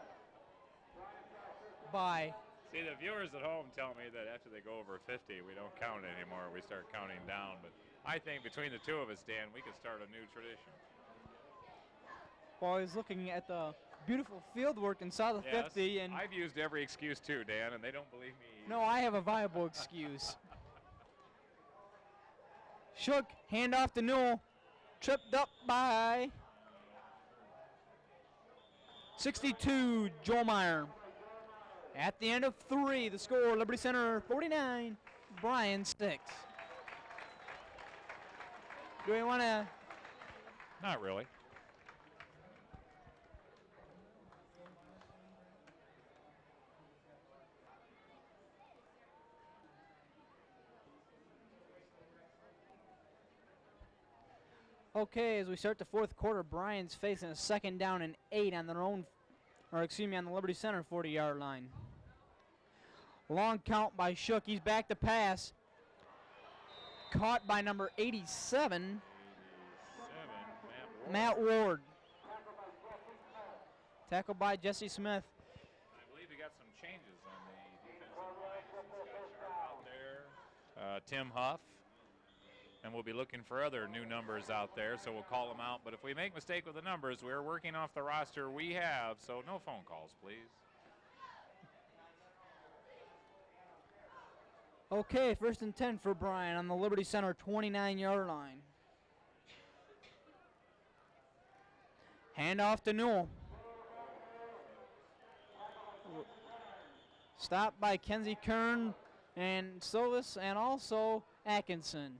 A: by.
C: See, the viewers at home tell me that after they go over 50, we don't count anymore. We start counting down. But I think between the two of us, Dan, we could start a new tradition.
A: Well, he's looking at the beautiful field work inside the 50. And
C: I've used every excuse too, Dan, and they don't believe me either.
A: No, I have a viable excuse. Shook, handoff to Newell. Tripped up by 62, Joel Meyer. At the end of 3, the score, Liberty Center 49, Bryan 6. Do we want to?
C: Not really.
A: Okay, as we start the fourth quarter, Bryan's facing a 2nd down and 8 on their own, on the Liberty Center 40-yard line. Long count by Shook. He's back to pass. Caught by number 87, Matt Ward. Tackled by Jesse Smith.
C: I believe we got some changes on the defensive line. He's got Sharp out there. Tim Huff. And we'll be looking for other new numbers out there, so we'll call them out. But if we make a mistake with the numbers, we're working off the roster we have, so no phone calls, please.
A: Okay, 1st and 10 for Bryan on the Liberty Center 29-yard line. Handoff to Newell. Stopped by Kenzie Kern and Silvis and also Atkinson.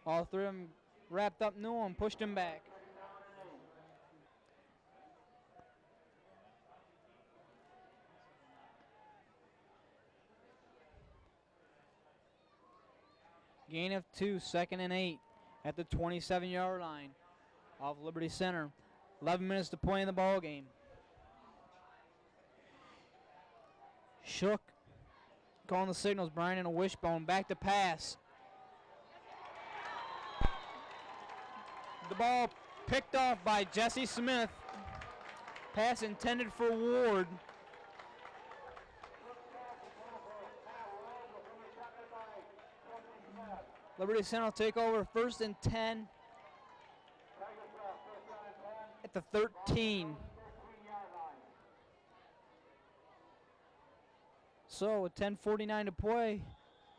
A: All 3 of them wrapped up Newell and pushed him back. Gain of 2, 2nd and 8 at the 27-yard line of Liberty Center. 11 minutes to play in the ball game. Shook calling the signals. Bryan in a wishbone. Back to pass. The ball picked off by Jesse Smith. Pass intended for Ward. Liberty Center will take over 1st and 10 at the 13. So with 10:49 to play,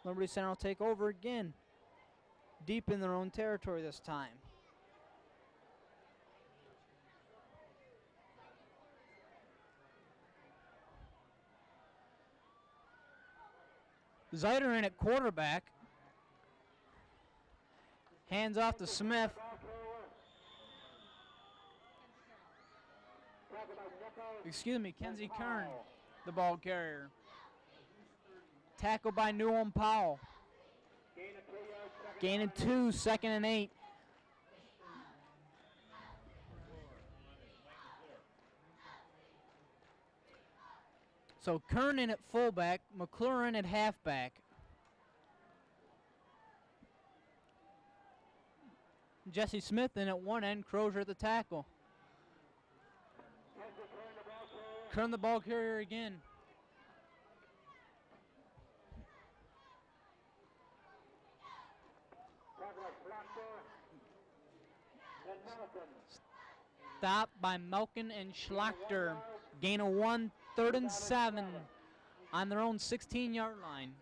A: Liberty Center will take over again, deep in their own territory this time. Zeiter in at quarterback. Hands off to Smith. Excuse me, Kenzie Kern, the ball carrier. Tackle by Newell and Powell. Gain of 2, 2nd and 8. So Kern in at fullback, McClure in at halfback. Jesse Smith in at one end, Crozier at the tackle. Kern the ball carrier again. Stop by Melkin and Schlachter. Gain of 1, 3rd and 7 on their own 16-yard line.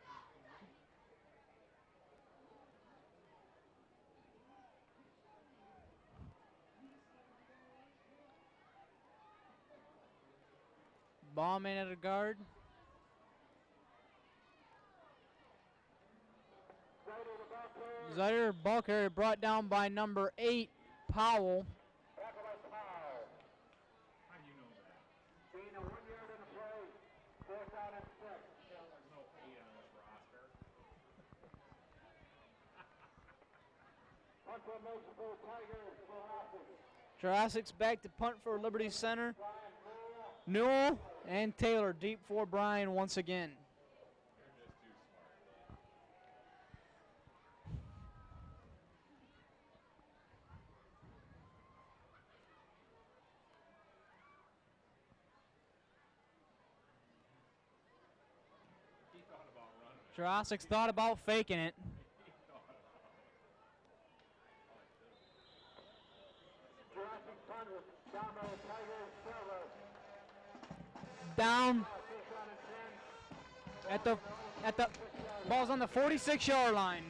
A: Ballman at a guard. Zeiter, ball carrier, brought down by number 8, Powell. Jurassic's back to punt for Liberty Center. Newell and Taylor deep for Bryan once again. Jurassic's thought about faking it. Down at the ball's on the 46-yard line.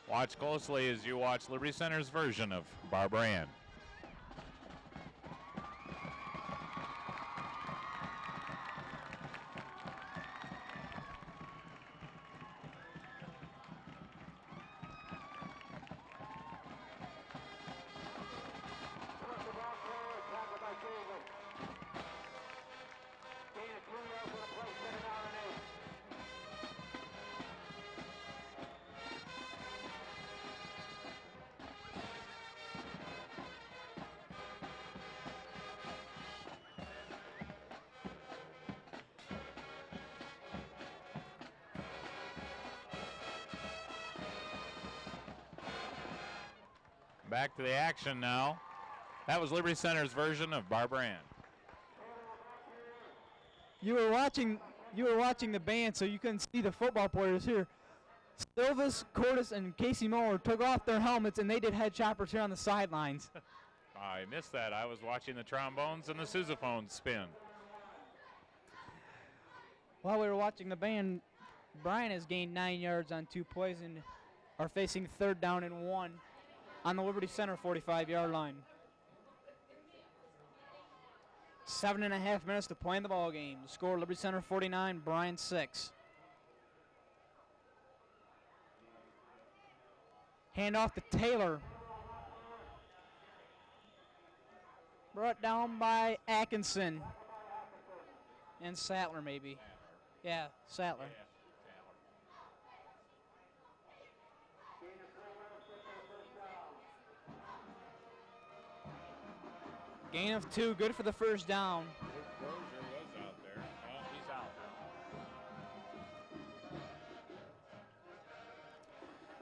C: Watch closely as you watch Liberty Center's version of Bryan. Back to the action now. That was Liberty Center's version of Bryan.
A: You were watching the band, so you couldn't see the football players here. Silvis, Cordes, and Casey Moore took off their helmets, and they did head choppers here on the sidelines.
C: I missed that. I was watching the trombones and the sousaphones spin.
A: While we were watching the band, Bryan has gained 9 yards on 2 plays and are facing 3rd down and 1 on the Liberty Center 45-yard line. 7.5 minutes to play in the ball game. The score: Liberty Center 49, Bryan 6. Hand off to Taylor. Brought down by Atkinson. And Sattler, maybe. Yeah, Sattler. Gain of 2, good for the 1st down.
C: Crozier was out there. Well, he's out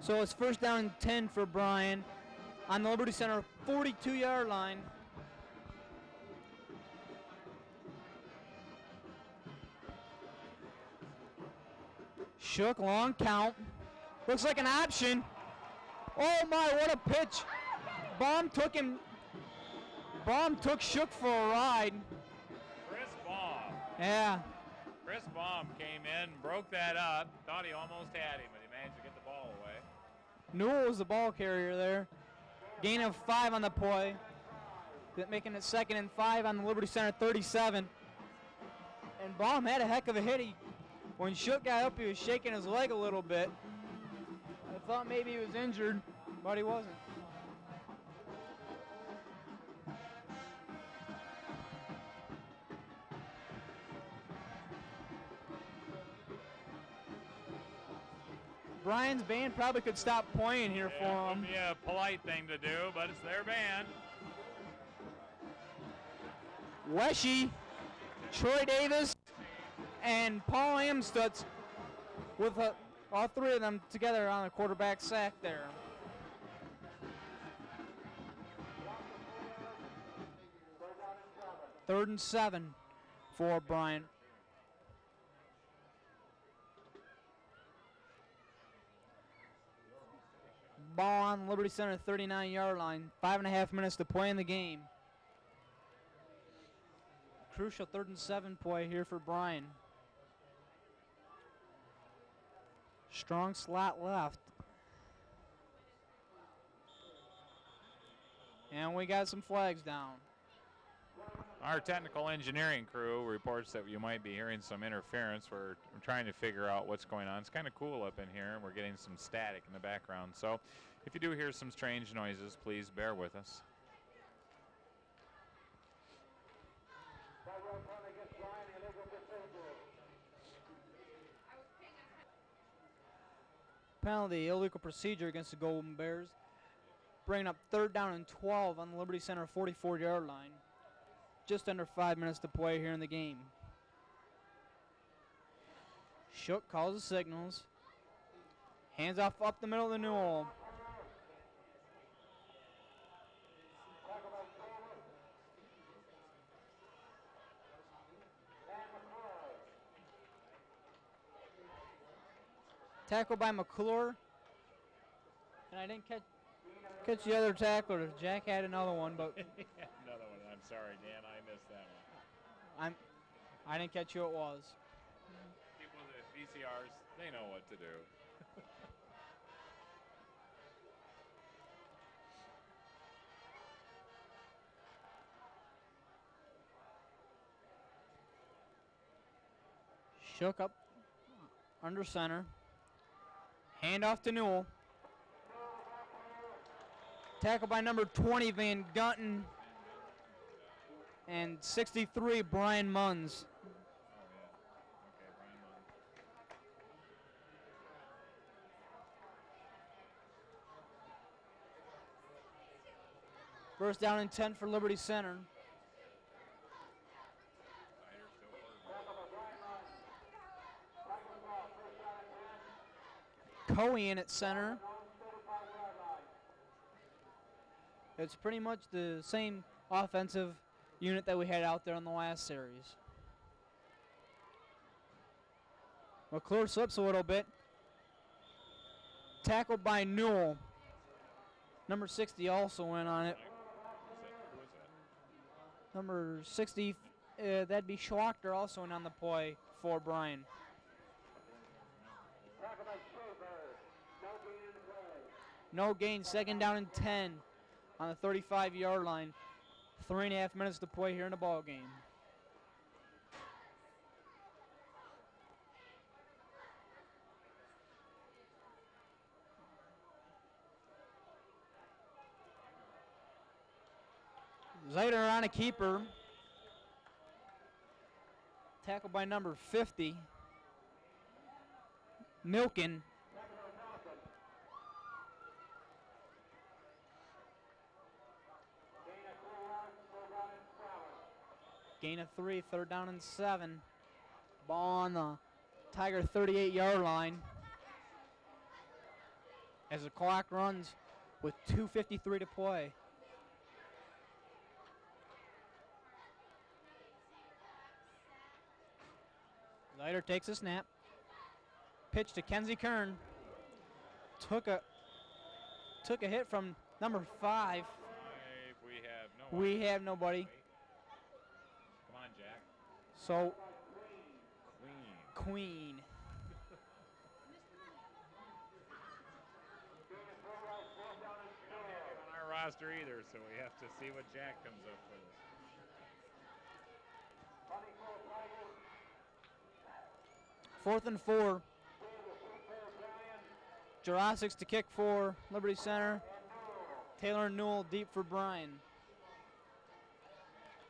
A: So it's first down and 10 for Bryan on the Liberty Center 42-yard line. Shook, long count. Looks like an option. Oh my, what a pitch. Baum took Shook for a ride.
C: Chris Baum.
A: Yeah.
C: Chris Baum came in, broke that up, thought he almost had him, but he managed to get the ball away.
A: Newell was the ball carrier there. Gain of 5 on the play. Making it 2nd and 5 on the Liberty Center 37. And Baum had a heck of a hit. When Shook got up, he was shaking his leg a little bit. I thought maybe he was injured, but he wasn't. Bryan's band probably could stop playing here for
C: It
A: him.
C: would be a polite thing to do, but it's their band.
A: Weshy, Troy Davis, and Paul Amstutz with all 3 of them together on the quarterback sack there. Third and 7 for Bryan. Ball on Liberty Center 39-yard line. 5.5 minutes to play in the game. Crucial 3rd and 7 play here for Bryan. Strong slot left. And we got some flags down.
C: Our technical engineering crew reports that you might be hearing some interference. We're trying to figure out what's going on. It's kind of cool up in here, and we're getting some static in the background. So if you do hear some strange noises, please bear with us.
A: Penalty, illegal procedure against the Golden Bears. Bringing up 3rd down and 12 on the Liberty Center 44-yard line. Just under 5 minutes to play here in the game. Shook calls the signals. Hands off up the middle of the Newell. Tackle by McClure. And I didn't catch the other tackler. Jack had another one, but
C: Another one. I'm sorry, Dan. I missed that one.
A: I didn't catch who it was.
C: People with VCRs, they know what to do.
A: Shook up under center. Hand off to Newell. Tackle by number 20, Van Gunton. And 63, Bryan Munns.
C: Oh, yeah. Okay, Bryan Munn.
A: First down and 10 for Liberty Center. Coey in at center. It's pretty much the same offensive unit that we had out there in the last series. McClure slips a little bit. Tackled by Newell. Number 60 also went on it.
C: Who is that?
A: Number 60, that'd be Schwachter also went on the play for Bryan. No gain, 2nd down and 10 on the 35-yard line. 3.5 minutes to play here in the ball game. Zader on a keeper. Tackled by number 50. Milken. Gain of 3, 3rd down and 7. Ball on the Tiger 38-yard line. as the clock runs with 2:53 to play. Leiter takes a snap. Pitch to Kenzie Kern. Took a hit from number 5. We have nobody.
C: Come on, Jack.
A: So
C: Queen.
A: Queen.
C: On our roster either, so we have to see what Jack comes up with.
A: 4th and 4. Jurassics to kick for Liberty Center. Taylor Newell deep for Bryan.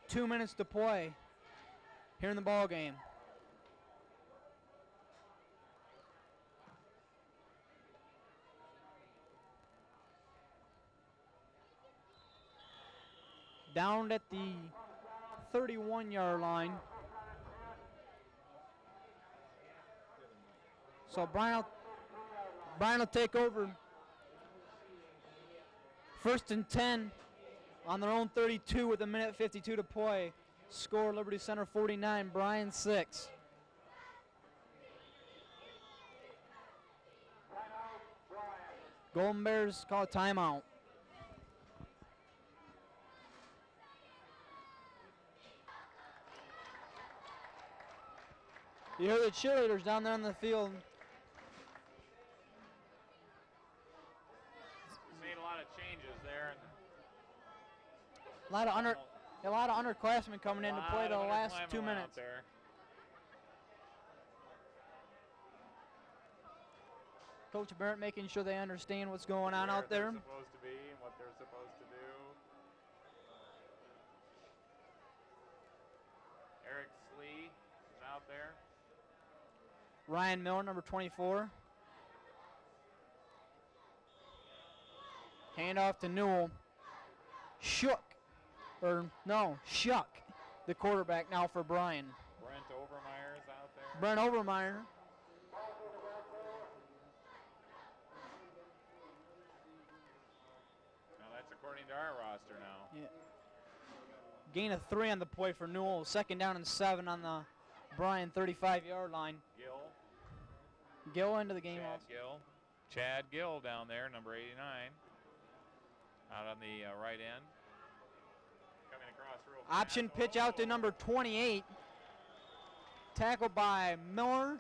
A: 2 minutes to play here in the ball game. Down at the 31-yard line. So Bryan will take over. 1st and 10 on their own 32 with 1:52 to play. Score Liberty Center 49, Bryan 6. Golden Bears call a timeout. You hear the cheerleaders down there on the field.
C: Made a lot of changes there.
A: A lot of underclassmen coming in to play the last 2 minutes.
C: There.
A: Coach Barrett making sure they understand what's going on out there.
C: Where they're supposed to be and what they're supposed to do. Eric Slee is out there.
A: Ryan Miller, number 24. Hand off to Newell. Shuck, the quarterback now for Bryan.
C: Brent Overmeyer is out there.
A: Brent Overmeyer.
C: Now that's according to our roster now.
A: Yeah. Gain of 3 on the play for Newell. 2nd down and 7 on the Bryan 35-yard line. Gill into the game.
C: Chad Gill down there, number 89. Out on the right end. Coming across real fast.
A: Option pitch out to number 28. Tackled by Miller,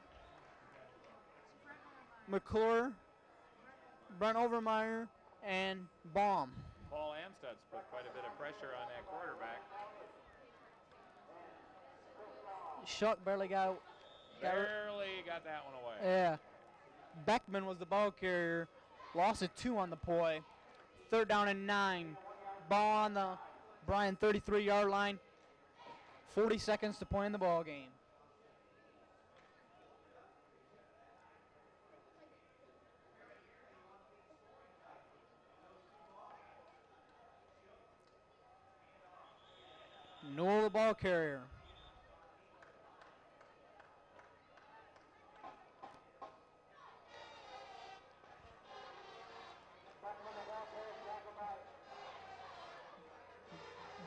A: McClure, Brent Overmeyer, and Baum.
C: Paul Amstutz put quite a bit of pressure on that quarterback.
A: Shuck barely got
C: that one away.
A: Yeah. Beckman was the ball carrier. Loss of 2 on the play. 3rd down and 9. Ball on the Bryan 33-yard line. 40 seconds to play in the ball game. Newell the ball carrier.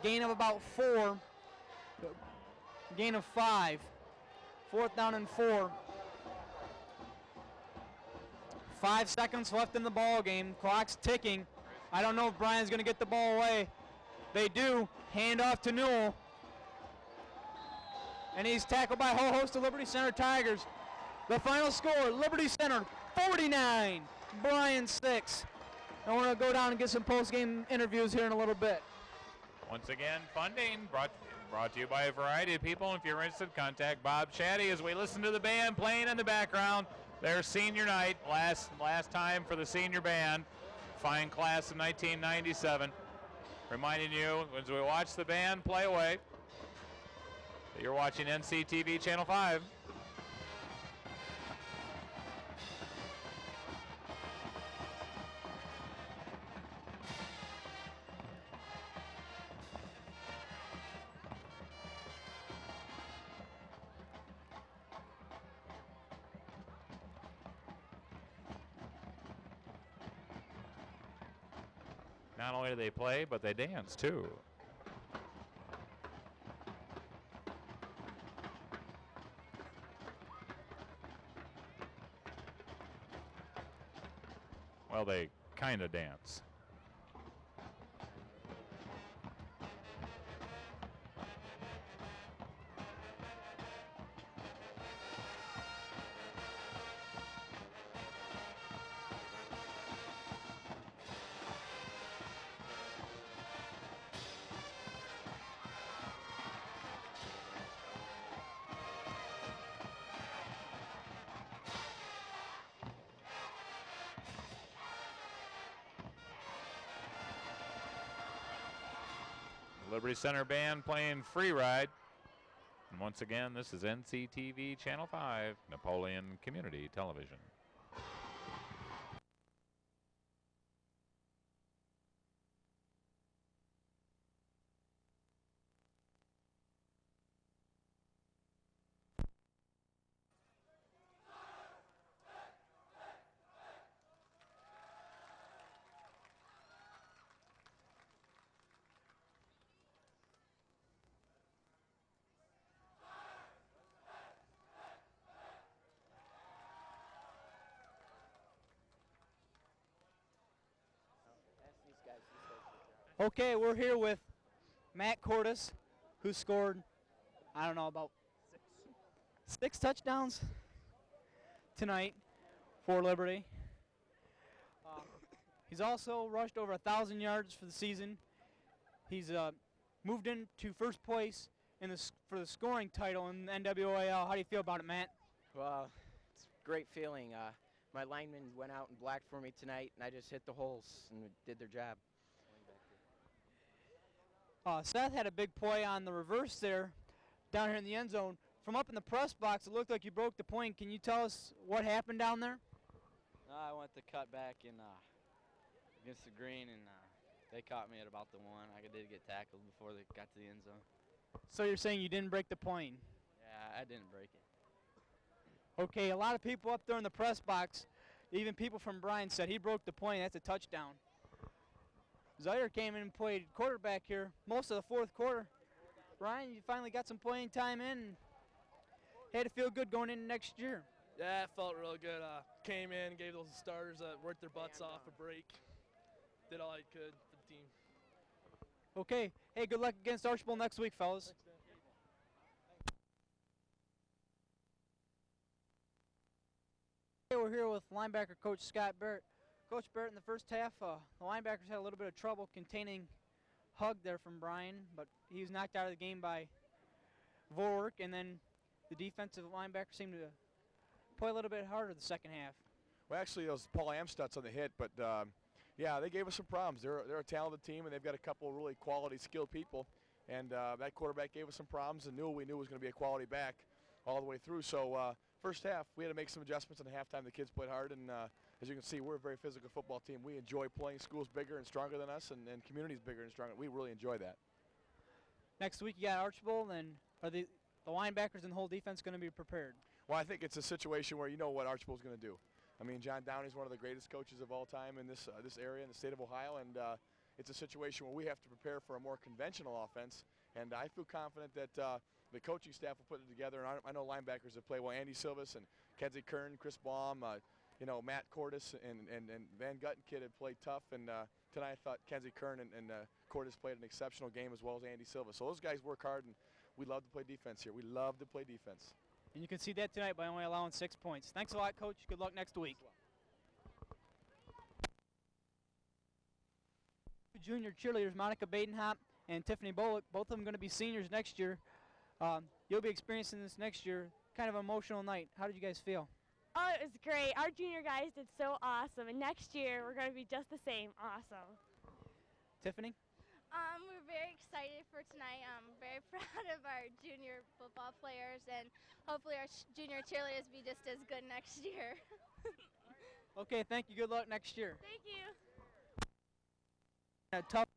A: Gain of about 4. Gain of 5. 4th down and 4. 5 seconds left in the ball game. Clock's ticking. I don't know if Bryan's going to get the ball away. They do. Hand off to Newell. And he's tackled by a whole host of Liberty Center Tigers. The final score, Liberty Center 49, Bryan 6. I want to go down and get some post-game interviews here in a little bit.
C: Once again, funding brought to you by a variety of people. If you're interested, contact Bob Shaddy as we listen to the band playing in the background. Their senior night, last time for the senior band. Fine class of 1997. Reminding you, as we watch the band play away, that you're watching NCTV Channel 5. Not only do they play, but they dance too. Well, they kind of dance. Liberty Center Band playing Free Ride. And once again, this is NCTV Channel 5, Napoleon Community Television.
A: Okay, we're here with Matt Cordes, who scored, I don't know, about six touchdowns tonight for Liberty. He's also rushed over 1,000 yards for the season. He's moved into first place in for the scoring title in the NWAL. How do you feel about it, Matt?
E: Well, it's a great feeling. My linemen went out and blocked for me tonight, and I just hit the holes and did their job.
A: Seth had a big play on the reverse there, down here in the end zone. From up in the press box, it looked like you broke the point. Can you tell us what happened down there?
F: I went to cut back in against the green, and they caught me at about the 1. I did get tackled before they got to the end zone.
A: So you're saying you didn't break the point?
F: Yeah, I didn't break it.
A: Okay, a lot of people up there in the press box, even people from Bryan, said he broke the point. That's a touchdown. Zaire came in and played quarterback here most of the fourth quarter. Bryan, you finally got some playing time in and had to feel good going into next year.
G: Yeah, it felt real good. Came in, gave those starters that worked their butts off a break. Did all I could for the team.
A: Okay, hey, good luck against Archbold next week, fellas. We're here with linebacker coach Scott Barrett. Coach Barrett, in the first half, the linebackers had a little bit of trouble containing Hug there from Bryan, but he was knocked out of the game by Vorwerk, and then the defensive linebacker seemed to play a little bit harder the second half.
H: Well, actually, it was Paul Amstutz on the hit, but yeah, they gave us some problems. They're a talented team, and they've got a couple of really quality, skilled people, and that quarterback gave us some problems, and we knew was going to be a quality back all the way through. So first half, we had to make some adjustments, and at halftime the kids played hard, and as you can see, we're a very physical football team. We enjoy playing. School's bigger and stronger than us, and community's bigger and stronger. We really enjoy that.
A: Next week you got Archbold, and are the linebackers and the whole defense going to be prepared?
H: Well, I think it's a situation where you know what Archbold's going to do. I mean, John Downey's one of the greatest coaches of all time in this area in the state of Ohio, and it's a situation where we have to prepare for a more conventional offense. And I feel confident that the coaching staff will put it together. And I know linebackers that play well: Andy Silvas and Kenzie Kern, Chris Baum, Matt Cordes, and Van Gutten kid had played tough. And tonight I thought Kenzie Kern and Cordes played an exceptional game, as well as Andy Silva. So those guys work hard, and we love to play defense here. We love to play defense.
A: And you can see that tonight by only allowing 6 points. Thanks a lot, Coach. Good luck next week. Junior cheerleaders Monica Badenhop and Tiffany Bullock, both of them going to be seniors next year. You'll be experiencing this next year. Kind of an emotional night. How did you guys feel?
I: Oh, it was great. Our junior guys did so awesome, and next year we're going to be just the same. Awesome.
A: Tiffany?
J: We're very excited for tonight. I'm very proud of our junior football players, and hopefully our junior cheerleaders be just as good next year.
A: Okay, thank you. Good luck next year.
J: Thank you.
A: A tough